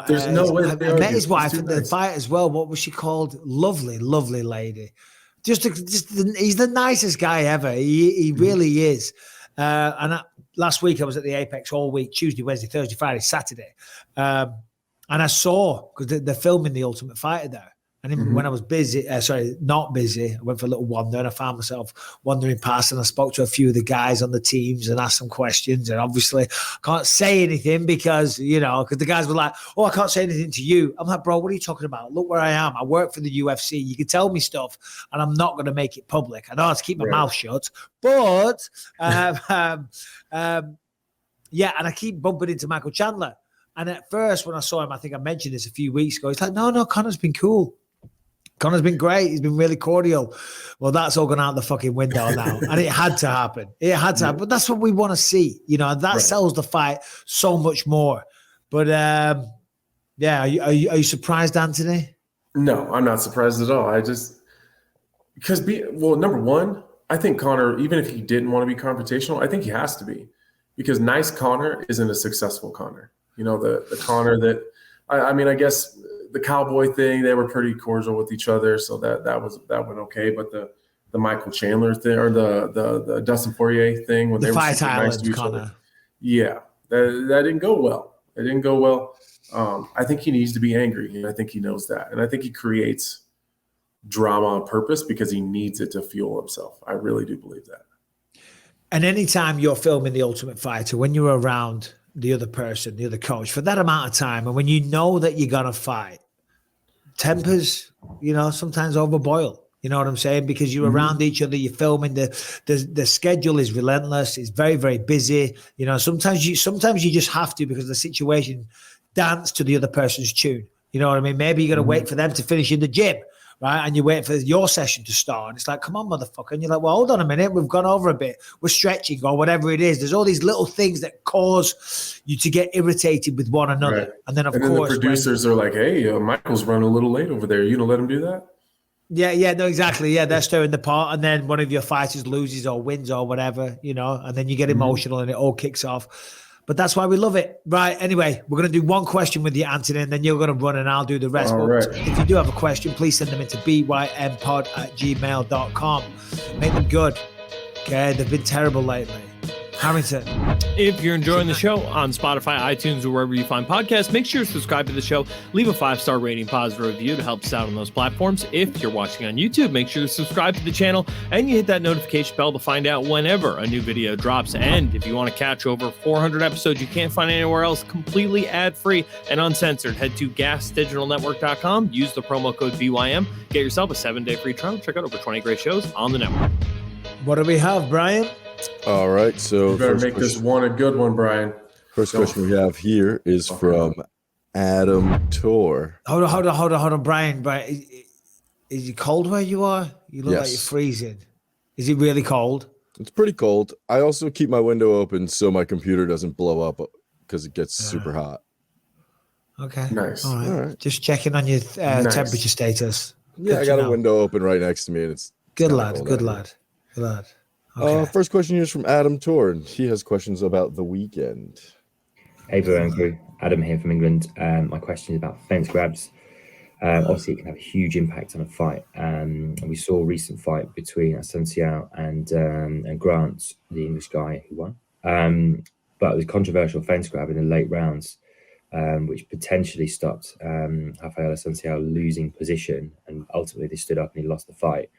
There's no way. I met his wife at the fight as well. What was she called? Lovely lady. Just he's the nicest guy ever. He really is. Last week I was at the Apex all week, Tuesday, Wednesday, Thursday, Friday, Saturday. And I saw, because they're filming The Ultimate Fighter there. And when I was not busy, I went for a little wander and I found myself wandering past and I spoke to a few of the guys on the teams and asked some questions. And obviously I can't say anything because the guys were like, oh, I can't say anything to you. I'm like, bro, what are you talking about? Look where I am. I work for the UFC. You can tell me stuff and I'm not going to make it public. I know how to keep my mouth shut, but Yeah, and I keep bumping into Michael Chandler. And at first, when I saw him, I think I mentioned this a few weeks ago, he's like, no, Conor's been cool. Conor's been great. He's been really cordial. Well, that's all gone out the fucking window now. And it had to happen. It had to happen. But that's what we want to see. You know, that sells the fight so much more. But, yeah, are you surprised, Anthony? No, I'm not surprised at all. Number one, I think Conor, even if he didn't want to be confrontational, I think he has to be. Because nice Conor isn't a successful Conor. You know, the Conor that, I mean, I guess the cowboy thing, they were pretty cordial with each other, so that went okay. But the Michael Chandler thing, or the Dustin Poirier thing, when they were super nice to each other, yeah, that didn't go well. It didn't go well. I think he needs to be angry, and I think he knows that, and I think he creates drama on purpose because he needs it to fuel himself. I really do believe that. And anytime you're filming The Ultimate Fighter, when you're around the other person, the other coach, for that amount of time, and when you know that you're going to fight, tempers, you know, sometimes overboil. You know what I'm saying? Because you're around each other, you're filming. The schedule is relentless. It's very, very busy. You know, sometimes you just have to, because the situation, dance to the other person's tune. You know what I mean? Maybe you got to wait for them to finish in the gym, right? And you wait for your session to start. And it's like, come on, motherfucker. And you're like, well, hold on a minute. We've gone over a bit. We're stretching or whatever it is. There's all these little things that cause you to get irritated with one another. Right. And then, of course, the producers are like, hey, Michael's running a little late over there. You gonna let him do that? Yeah, no, exactly. Yeah, they're stirring the pot. And then one of your fighters loses or wins or whatever, you know, and then you get emotional and it all kicks off. But that's why we love it. Right. Anyway, we're going to do one question with you, Anthony, and then you're going to run and I'll do the rest. All right. If you do have a question, please send them into bympod@gmail.com. Make them good. Okay. They've been terrible lately. Harrington. If you're enjoying the show on Spotify, iTunes, or wherever you find podcasts, make sure to subscribe to the show. Leave a 5-star rating, positive review to help us out on those platforms. If you're watching on YouTube, make sure to subscribe to the channel and you hit that notification bell to find out whenever a new video drops. And if you want to catch over 400 episodes you can't find anywhere else, completely ad-free and uncensored, head to gasdigitalnetwork.com. Use the promo code BYM. Get yourself a 7-day free trial. Check out over 20 great shows on the network. What do we have, Brian? All right, so you better make this one a good one, Brian. First question we have here is from Adam Tor. Hold on, Brian. Brian, is it cold where you are? You look like you're freezing. Is it really cold? It's pretty cold. I also keep my window open so my computer doesn't blow up because it gets super hot. Okay. Nice. All right. Just checking on your temperature status. Yeah, I got a window open right next to me, and it's good lad. Okay. First question is from Adam Tor, and he has questions about the weekend. Hey, BYM crew. Adam here from England. My question is about fence grabs. Obviously, it can have a huge impact on a fight. And we saw a recent fight between Asensio and Grant, the English guy who won. But it was a controversial fence grab in the late rounds, which potentially stopped Rafael Asensio losing position. And ultimately, they stood up and he lost the fight.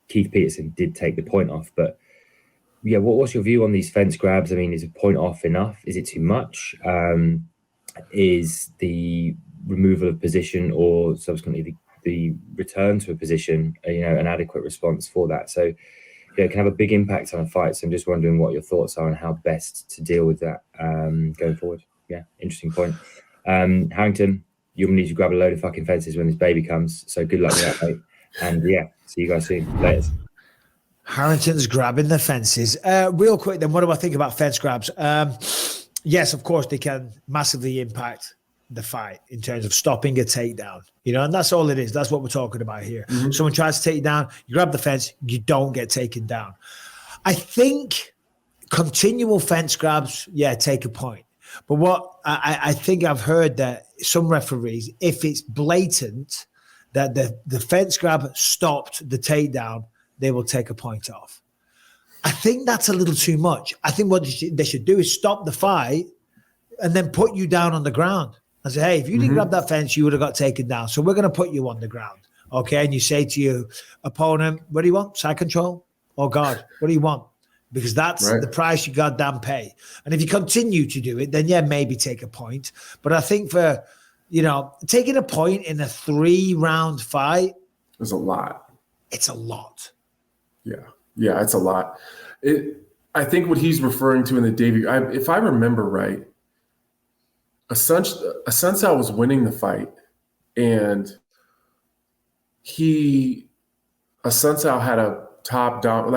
Keith Peterson did take the point off, but yeah, what's your view on these fence grabs? I mean, is a point off enough? Is it too much? Is the removal of position or subsequently the return to a position, an adequate response for that? So, it can have a big impact on a fight. So I'm just wondering what your thoughts are on how best to deal with that going forward. Yeah, interesting point. Harrington, you'll need to grab a load of fucking fences when this baby comes. So good luck with that, mate. And yeah, see you guys soon. Later. Harrington's grabbing the fences. Real quick, then, what do I think about fence grabs? Yes, of course, they can massively impact the fight in terms of stopping a takedown. And that's all it is. That's what we're talking about here. Mm-hmm. Someone tries to take you down, you grab the fence, you don't get taken down. I think continual fence grabs, take a point. But what I think I've heard that some referees, if it's blatant, that the fence grab stopped the takedown, they will take a point off. I think that's a little too much. I think what they should do is stop the fight and then put you down on the ground and say, hey, if you didn't grab that fence, you would have got taken down. So we're going to put you on the ground. Okay. And you say to your opponent, what do you want? Side control? Oh, God, what do you want? Because that's the price you goddamn pay. And if you continue to do it, then maybe take a point. But I think for, taking a point in a 3-round fight is a lot. It's a lot. Yeah, it's a lot. I think what he's referring to in the if I remember right, Assunção was winning the fight, and Assunção had a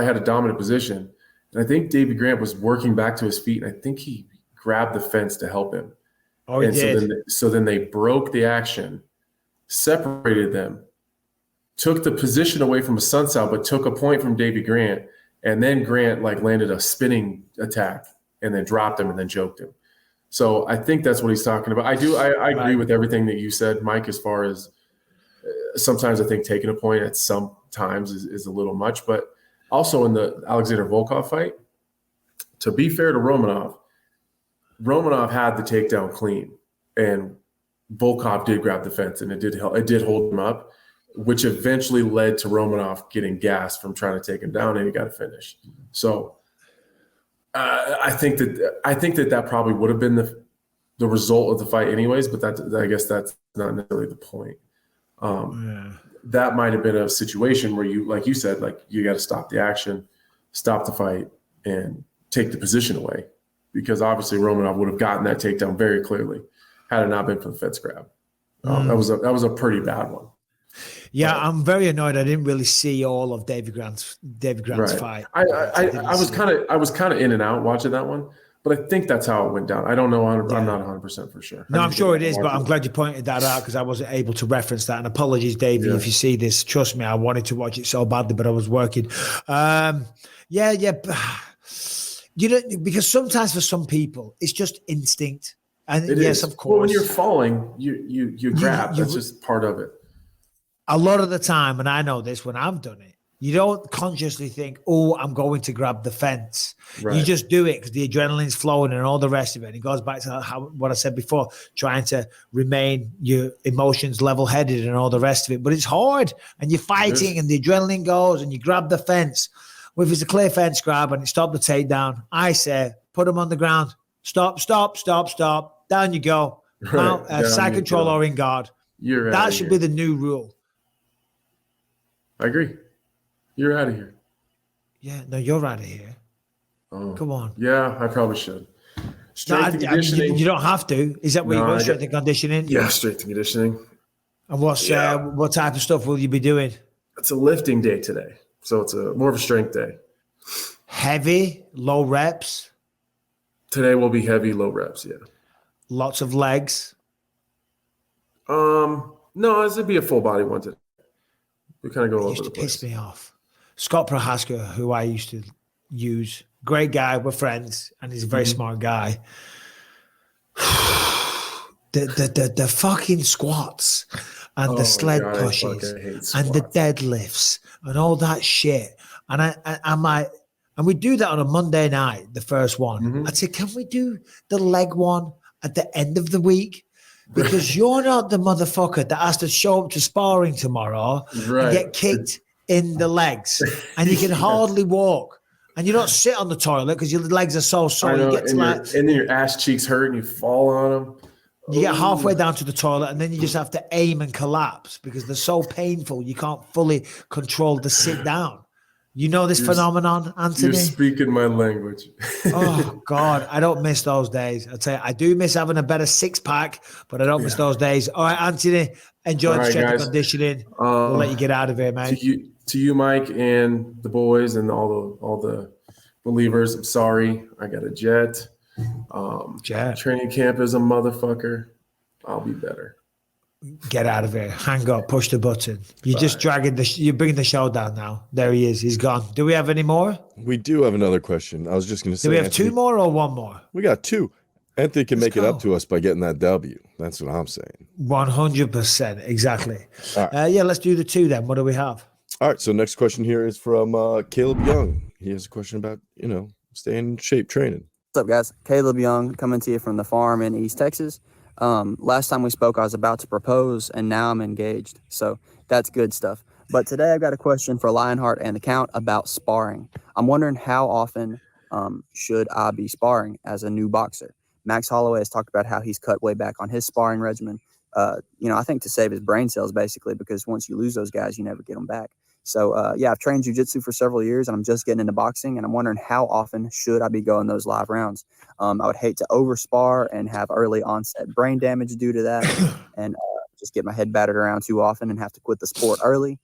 had a dominant position, and I think Davey Grant was working back to his feet, and I think he grabbed the fence to help him. Oh, he did. So then they broke the action, separated them, took the position away from Assunção, but took a point from Davey Grant, and then Grant landed a spinning attack and then dropped him and then choked him. So I think that's what he's talking about. I agree with everything that you said, Mike, as far as sometimes I think taking a point at some times is a little much. But also in the Alexander Volkov fight, to be fair to Romanov had the takedown clean, and Volkov did grab the fence, and it did hold him up, which eventually led to Romanov getting gassed from trying to take him down, and he got a finish. So I think that probably would have been the result of the fight anyways, but I guess that's not necessarily the point. That might have been a situation where you, like you said, you got to stop the action, stop the fight, and take the position away, because obviously Romanov would have gotten that takedown very clearly had it not been for the fence grab. That was a pretty bad one. Yeah, I'm very annoyed. I didn't really see all of Davey Grant's fight. I was kind of in and out watching that one, but I think that's how it went down. I don't know. I'm not 100% for sure. No, I'm sure it is, but I'm glad you pointed that out, because I wasn't able to reference that. And apologies, Davey, if you see this. Trust me, I wanted to watch it so badly, but I was working. Because sometimes for some people it's just instinct, and yes, of course. Well, when you're falling, you grab. That's just part of it. A lot of the time, and I know this when I've done it, you don't consciously think, "Oh, I'm going to grab the fence." Right. You just do it because the adrenaline's flowing and all the rest of it. And it goes back to what I said before, trying to remain your emotions level-headed and all the rest of it. But it's hard, and you're fighting, and the adrenaline goes, and you grab the fence. Well, if it's a clear fence grab and it stopped the takedown, I say, put him on the ground. Stop. Down you go. Right. Side control or in guard. That should be the new rule. I agree. You're out of here. Yeah, no, you're out of here. Oh, come on. Yeah, I probably should. Strength and conditioning. You don't have to. Is that what you're going, strength and conditioning? Yeah, strength and conditioning. And what type of stuff will you be doing? It's a lifting day today, so it's more of a strength day. Heavy, low reps. Today will be heavy, low reps. Yeah. Lots of legs. No, this would be a full body one today. We kind of go over the place. Piss me off. Scott Prohaska, who I used to use, great guy, we're friends, and he's a very smart guy. The fucking squats and the sled pushes and the deadlifts and all that shit. And I'm like, and we do that on a Monday night, the first one. I'd say, can we do the leg one at the end of the week? Because you're not the motherfucker that has to show up to sparring tomorrow and get kicked in the legs, and you can hardly walk, and you don't sit on the toilet because your legs are so sore. You get to and then your ass cheeks hurt and you fall on them. You get halfway down to the toilet, and then you just have to aim and collapse because they're so painful. You can't fully control the sit down. You know this phenomenon, Anthony? You're speaking my language. Oh, God. I don't miss those days. I'll tell you, I do miss having a better six-pack, but I don't miss those days. All right, Anthony, enjoy the strength and conditioning. We'll let you get out of here, man. To you, Mike, and the boys and all the believers, I'm sorry. I got a jet. Training camp is a motherfucker. I'll be better. Get out of here. Hang up. Push the button. You're just dragging you're bringing the show down now. There he is. He's gone. Do we have any more? We do have another question. I was just going to say. Do we have Anthony, 2 more or 1 more? We got 2. Anthony can make it up to us by getting that W. That's what I'm saying. 100%. Exactly. Right. Let's do the 2 then. What do we have? All right. So next question here is from Caleb Young. He has a question about, staying in shape training. What's up, guys? Caleb Young coming to you from the farm in East Texas. Last time we spoke, I was about to propose, and now I'm engaged. So that's good stuff. But today I've got a question for Lionheart and the Count about sparring. I'm wondering how often should I be sparring as a new boxer? Max Holloway has talked about how he's cut way back on his sparring regimen. I think to save his brain cells, basically, because once you lose those guys, you never get them back. So, yeah, I've trained jiu-jitsu for several years, and I'm just getting into boxing, and I'm wondering how often should I be going those live rounds? I would hate to overspar and have early onset brain damage due to that and just get my head battered around too often and have to quit the sport early.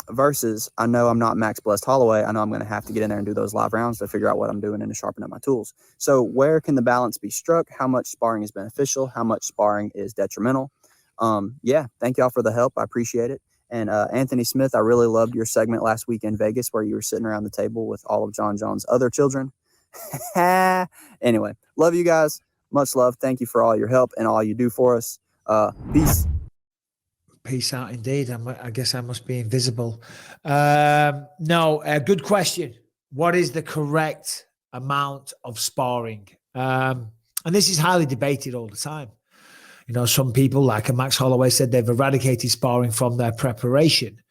Versus, I know I'm not Max Blessed Holloway. I know I'm going to have to get in there and do those live rounds to figure out what I'm doing and to sharpen up my tools. So where can the balance be struck? How much sparring is beneficial? How much sparring is detrimental? Yeah, thank y'all for the help. I appreciate it. And Anthony Smith, I really loved your segment last week in Vegas where you were sitting around the table with all of John Jones' other children. Anyway, love you guys. Much love. Thank you for all your help and all you do for us. Peace. Peace out indeed. I guess I must be invisible. No, good question. What is the correct amount of sparring? And this is highly debated all the time. You know, some people, like a Max Holloway, said they've eradicated sparring from their preparation.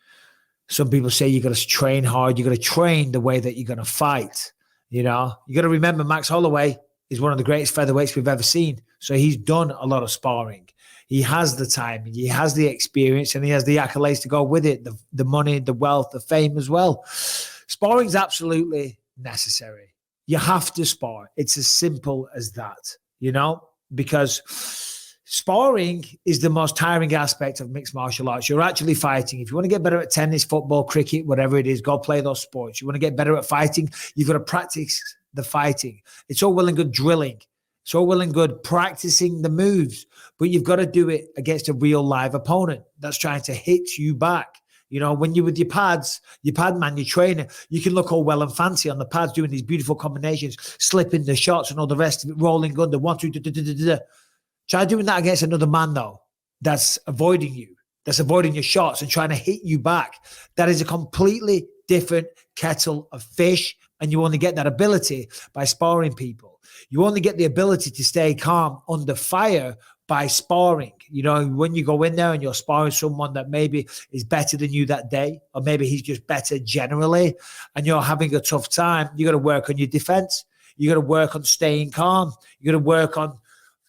Some people say you got to train hard. You got to train the way that you're going to fight. You know, you got to remember Max Holloway is one of the greatest featherweights we've ever seen. So he's done a lot of sparring. He has the time, he has the experience, and he has the accolades to go with it, the money, the wealth, the fame as well. Sparring is absolutely necessary. You have to spar. It's as simple as that, you know, because sparring is the most tiring aspect of mixed martial arts. You're actually fighting. If you want to get better at tennis, football, cricket, whatever it is, go play those sports. You want to get better at fighting, you've got to practice the fighting. It's all well and good drilling. It's all well and good practicing the moves, but you've got to do it against a real live opponent that's trying to hit you back. You know, when you're with your pad man, your trainer, you can look all well and fancy on the pads doing these beautiful combinations, slipping the shots and all the rest of it, rolling under 1, 2, Try doing that against another man, though, that's avoiding you, that's avoiding your shots and trying to hit you back. That is a completely different kettle of fish, and you only get that ability by sparring people. You only get the ability to stay calm under fire by sparring. You know, when you go in there and you're sparring someone that maybe is better than you that day, or maybe he's just better generally, and you're having a tough time, you got to work on your defense. You got to work on staying calm. You got to work on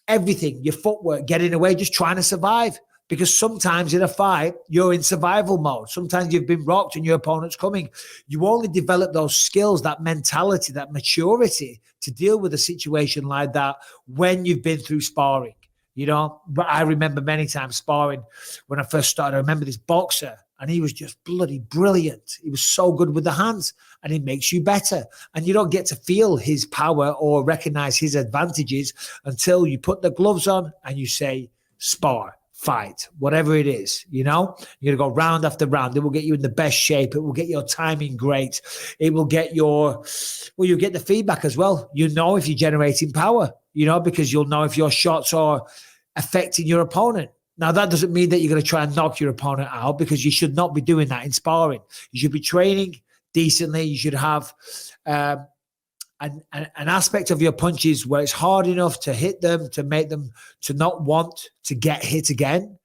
everything, your footwork, getting away, just trying to survive. Because sometimes in a fight, you're in survival mode. Sometimes you've been rocked and your opponent's coming. You only develop those skills, that mentality, that maturity to deal with a situation like that when you've been through sparring. You know, but I remember many times sparring when I first started. I remember this boxer, and he was just bloody brilliant. He was so good with the hands, and it makes you better. And you don't get to feel his power or recognize his advantages until you put the gloves on and you say, spar, fight, whatever it is, you know, you're going to go round after round. It will get you in the best shape. It will get your timing great. It will get you'll get the feedback as well. You know, if you're generating power, you know, because you'll know if your shots are affecting your opponent. Now, that doesn't mean that you're going to try and knock your opponent out, because you should not be doing that in sparring. You should be training decently. You should have an aspect of your punches where it's hard enough to hit them, to make them to not want to get hit again,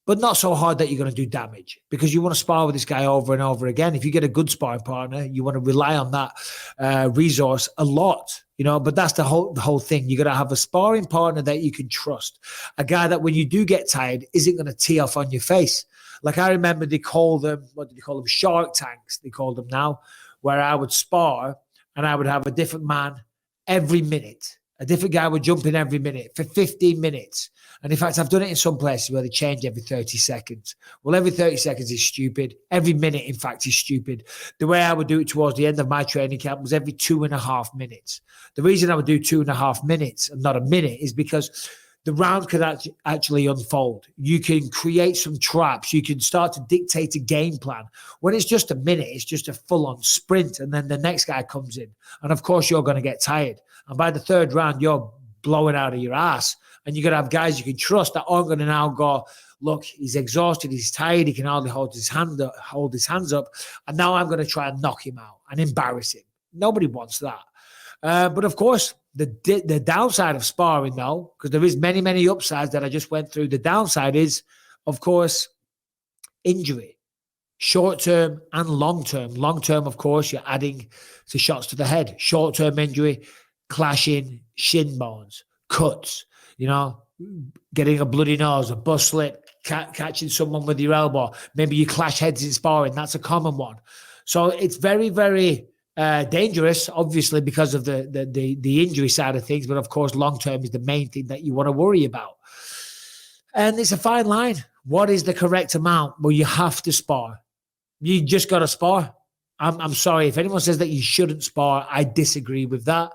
but not so hard that you're going to do damage, because you want to spar with this guy over and over again. If you get a good sparring partner, you want to rely on that resource a lot, you know, but that's the whole thing. You got to have a sparring partner that you can trust, a guy that when you do get tired isn't going to tee off on your face. Like I remember they call them, what did they call them? Shark tanks, they call them now, where I would spar and I would have a different man every minute. A different guy would jump in every minute for 15 minutes. And in fact, I've done it in some places where they change every 30 seconds. Well, every 30 seconds is stupid. Every minute, in fact, is stupid. The way I would do it towards the end of my training camp was every 2.5 minutes. The reason I would do 2.5 minutes and not a minute is because the round can actually unfold. You can create some traps. You can start to dictate a game plan. When it's just a minute, it's just a full-on sprint, and then the next guy comes in. And of course, you're going to get tired. And by the third round, you're blowing out of your ass. And you're going to have guys you can trust that aren't going to now go, look, he's exhausted, he's tired, he can hardly hold his hands up. And now I'm going to try and knock him out and embarrass him. Nobody wants that. But of course, the downside of sparring, though, because there is many upsides that I just went through. The downside is, of course, injury, short-term and long-term. Long-term, of course, you're adding to shots to the head. Short-term injury, clashing shin bones, cuts, you know, getting a bloody nose, a bust lip, catching someone with your elbow. Maybe you clash heads in sparring. That's a common one. So it's very, very dangerous, obviously, because of the injury side of things. But of course, long term is the main thing that you want to worry about. And it's a fine line. What is the correct amount? Well, you have to spar. You just got to spar. I'm sorry. If anyone says that you shouldn't spar, I disagree with that.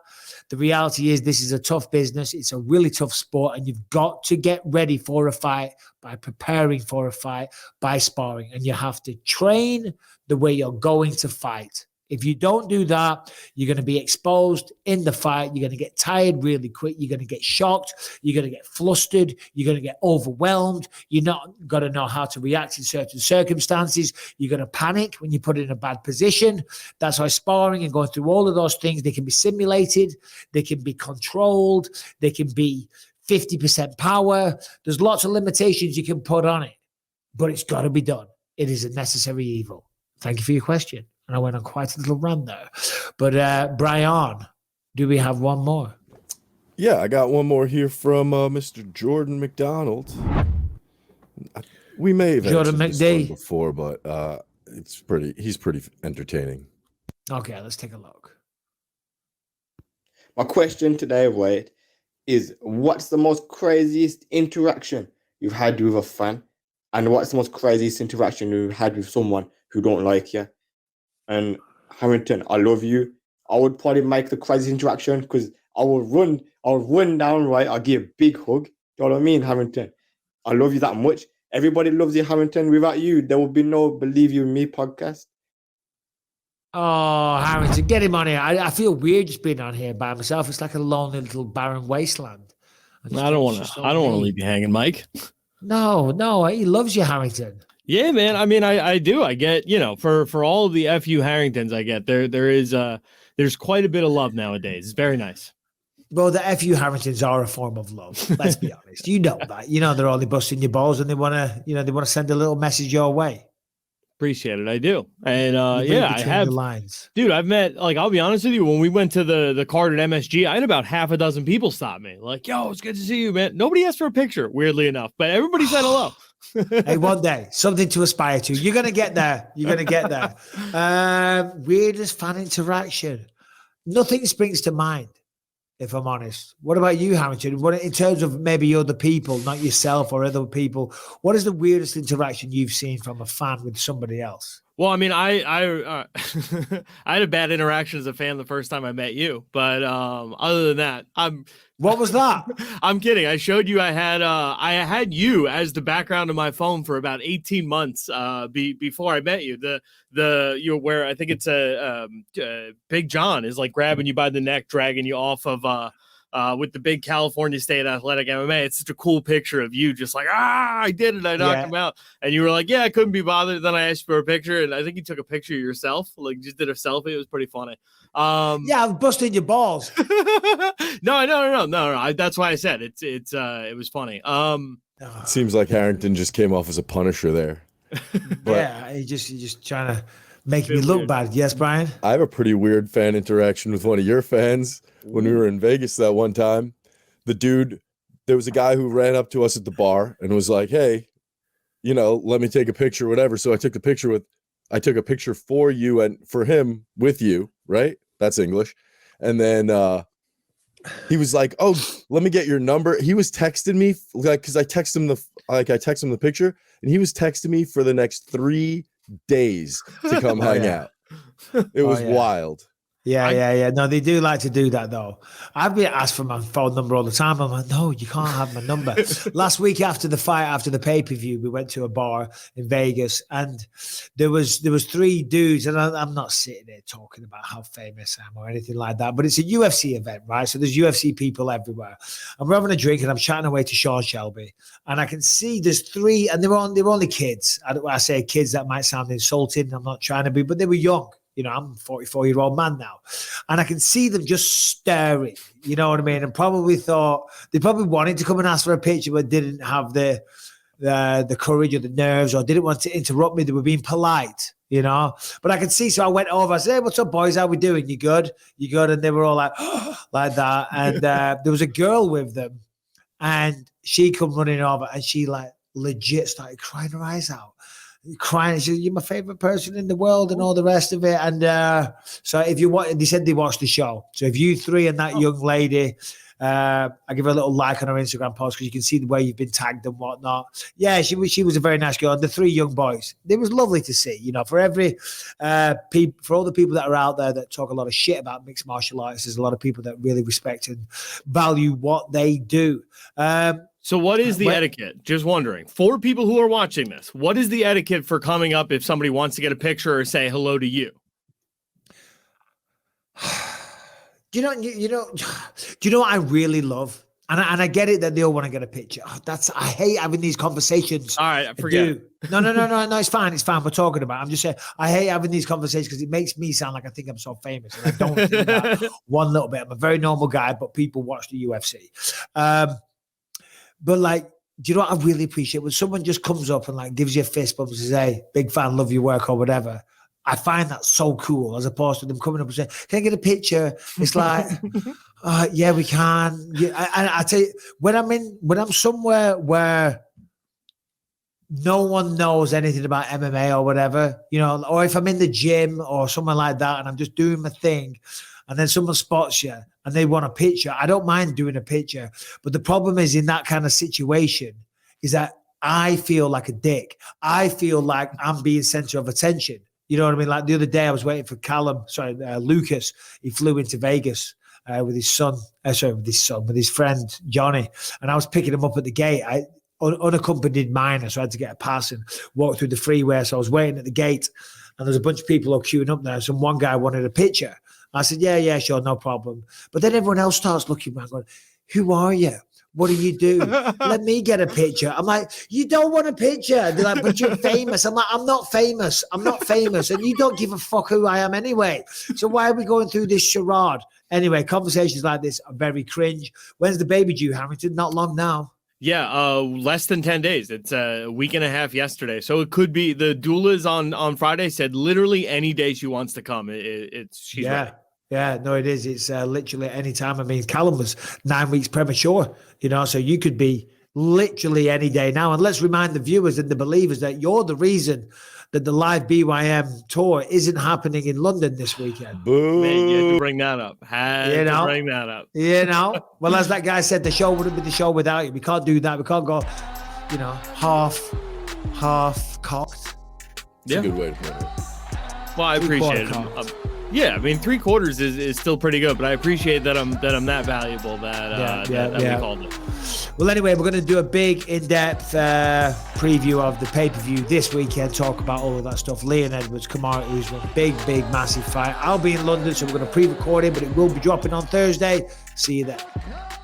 The reality is this is a tough business. It's a really tough sport, and you've got to get ready for a fight by preparing for a fight, by sparring. And you have to train the way you're going to fight. If you don't do that, you're going to be exposed in the fight. You're going to get tired really quick. You're going to get shocked. You're going to get flustered. You're going to get overwhelmed. You're not going to know how to react in certain circumstances. You're going to panic when you're put in a bad position. That's why sparring and going through all of those things, they can be simulated. They can be controlled. They can be 50% power. There's lots of limitations you can put on it, but it's got to be done. It is a necessary evil. Thank you for your question. And I went on quite a little run there. But Brian, do we have one more? Yeah, I got one more here from Mr. Jordan McDonald. We may have Jordan answered this one McD. before, but he's pretty entertaining. Okay, let's take a look. My question today, Wade, is what's the most craziest interaction you've had with a fan? And what's the most craziest interaction you've had with someone who don't like you? And Harrington, I love you. I would probably make the crazy interaction because I will run down, right? I'll give a big hug. You know what I mean, Harrington? I love you that much. Everybody loves you, Harrington. Without you, there will be no Believe You in Me podcast. Oh, Harrington, get him on here. I feel weird just being on here by myself. It's like a lonely little barren wasteland. I don't want to leave you hanging, Mike. No, he loves you, Harrington. Yeah, man. I mean, I do. I get, for all of the FU Harringtons I get, there's quite a bit of love nowadays. It's very nice. Well, the FU Harringtons are a form of love. Let's be honest. You know that. You know they're only busting your balls and they want to send a little message your way. Appreciate it. I do. And I have the lines. Dude, I've met, I'll be honest with you, when we went to the card at MSG, I had about half a dozen people stop me. Like, yo, it's good to see you, man. Nobody asked for a picture, weirdly enough, but everybody said hello. Hey, one day, something to aspire to. You're going to get there. Weirdest fan interaction. Nothing springs to mind, if I'm honest. What about you, Harrington? What, in terms of maybe other people, not yourself or other people, what is the weirdest interaction you've seen from a fan with somebody else? Well, I mean, I I had a bad interaction as a fan the first time I met you, but other than that, What was that? I'm kidding. I showed you I had you as the background of my phone for about 18 months before I met you. Where I think it's Big John is like grabbing you by the neck, dragging you off of with the big California State Athletic MMA. It's such a cool picture of you just like, I did it. I knocked him out. And you were like, yeah, I couldn't be bothered. Then I asked you for a picture, and I think you took a picture of yourself, like just did a selfie. It was pretty funny. Yeah, I'm busting your balls. No. That's why I said it was funny. It seems like Harrington just came off as a punisher there. Yeah, he just trying to make me look bad. Yes, Brian? I have a pretty weird fan interaction with one of your fans when we were in Vegas that one time. There was a guy who ran up to us at the bar and was like, hey, let me take a picture, whatever. So I took a picture for you and for him with you, right? That's English. And then he was like, oh, let me get your number. He was texting me because I texted him the picture, and he was texting me for the next 3 days to come hang out. It was wild. Yeah. No, they do like to do that, though. I've been asked for my phone number all the time. I'm like, no, you can't have my number. Last week after the fight, after the pay-per-view, we went to a bar in Vegas, and there was 3 dudes, and I'm not sitting there talking about how famous I am or anything like that, but it's a UFC event, right? So there's UFC people everywhere. And we're having a drink, and I'm chatting away to Sean Shelby, and I can see there's 3, and they were only kids. I say kids, that might sound insulting. I'm not trying to be, but they were young. I'm a 44-year-old man now. And I can see them just staring, you know what I mean? And probably thought, they probably wanted to come and ask for a picture, but didn't have the courage or the nerves, or didn't want to interrupt me. They were being polite, But I could see, so I went over. I said, hey, what's up, boys? How we doing? You good? You good? And they were all like, like that. And there was a girl with them, and she come running over, and she like legit started crying her eyes out. Crying, she said, "You're my favorite person in the world," and all the rest of it. And so if you want, they said they watched the show. So if you three and that young lady, I give her a little like on her Instagram post because you can see the way you've been tagged and whatnot. Yeah, she was a very nice girl. And the three young boys, it was lovely to see. You know, for every for all the people that are out there that talk a lot of shit about mixed martial arts, there's a lot of people that really respect and value what they do. So what is the etiquette? Just wondering. For people who are watching this, what is the etiquette for coming up if somebody wants to get a picture or say hello to you? Do you know what I really love? And I get it that they all want to get a picture. I hate having these conversations. All right, I forget. No, it's fine. It's fine. We're talking about it. I'm just saying I hate having these conversations because it makes me sound like I think I'm so famous. And I don't think that one little bit. I'm a very normal guy, but people watch the UFC. But like, do you know what I really appreciate? When someone just comes up and like gives you a fist bump and says, "Hey, big fan, love your work," or whatever. I find that so cool, as opposed to them coming up and saying, "Can I get a picture?" It's like, yeah, we can. Yeah, I tell you, when I'm somewhere where no one knows anything about MMA or whatever, you know, or if I'm in the gym or somewhere like that and I'm just doing my thing, and then someone spots you and they want a picture, I don't mind doing a picture. But the problem is in that kind of situation is that I feel like a dick. I feel like I'm being center of attention. You know what I mean? Like the other day I was waiting for Lucas. He flew into Vegas with his friend, Johnny. And I was picking him up at the gate. Unaccompanied minor, so I had to get a pass and walk through the freeway. So I was waiting at the gate and there's a bunch of people all queuing up there. So one guy wanted a picture. I said, yeah, sure, no problem. But then everyone else starts looking back going, "Who are you? What do you do? Let me get a picture." I'm like, "You don't want a picture?" They're like, "But you're famous." I'm like, I'm not famous. And you don't give a fuck who I am anyway. So why are we going through this charade? Anyway, conversations like this are very cringe. When's the baby due, Harrington? Not long now. Yeah, less than 10 days. It's a week and a half yesterday. So it could be the doulas on Friday said literally any day she wants to come. She's ready. Yeah, no, it is. It's literally any time. I mean, Callum was 9 weeks premature, you know, so you could be literally any day now. And let's remind the viewers and the believers that you're the reason that the live BYM tour isn't happening in London this weekend. Boo. Man, you had to bring that up. Bring that up. You know, well, as that guy said, the show wouldn't be the show without you. We can't do that. We can't go, you know, half cocked. That's a good way to put it. Well, I appreciate it. Yeah, I mean, 3/4 is still pretty good, but I appreciate that I'm that valuable that we called it. Well, anyway, we're going to do a big in-depth preview of the pay-per-view this weekend, talk about all of that stuff. Leon Edwards, Kamaru Usman, big, massive fight. I'll be in London, so we're going to pre-record it, but it will be dropping on Thursday. See you there.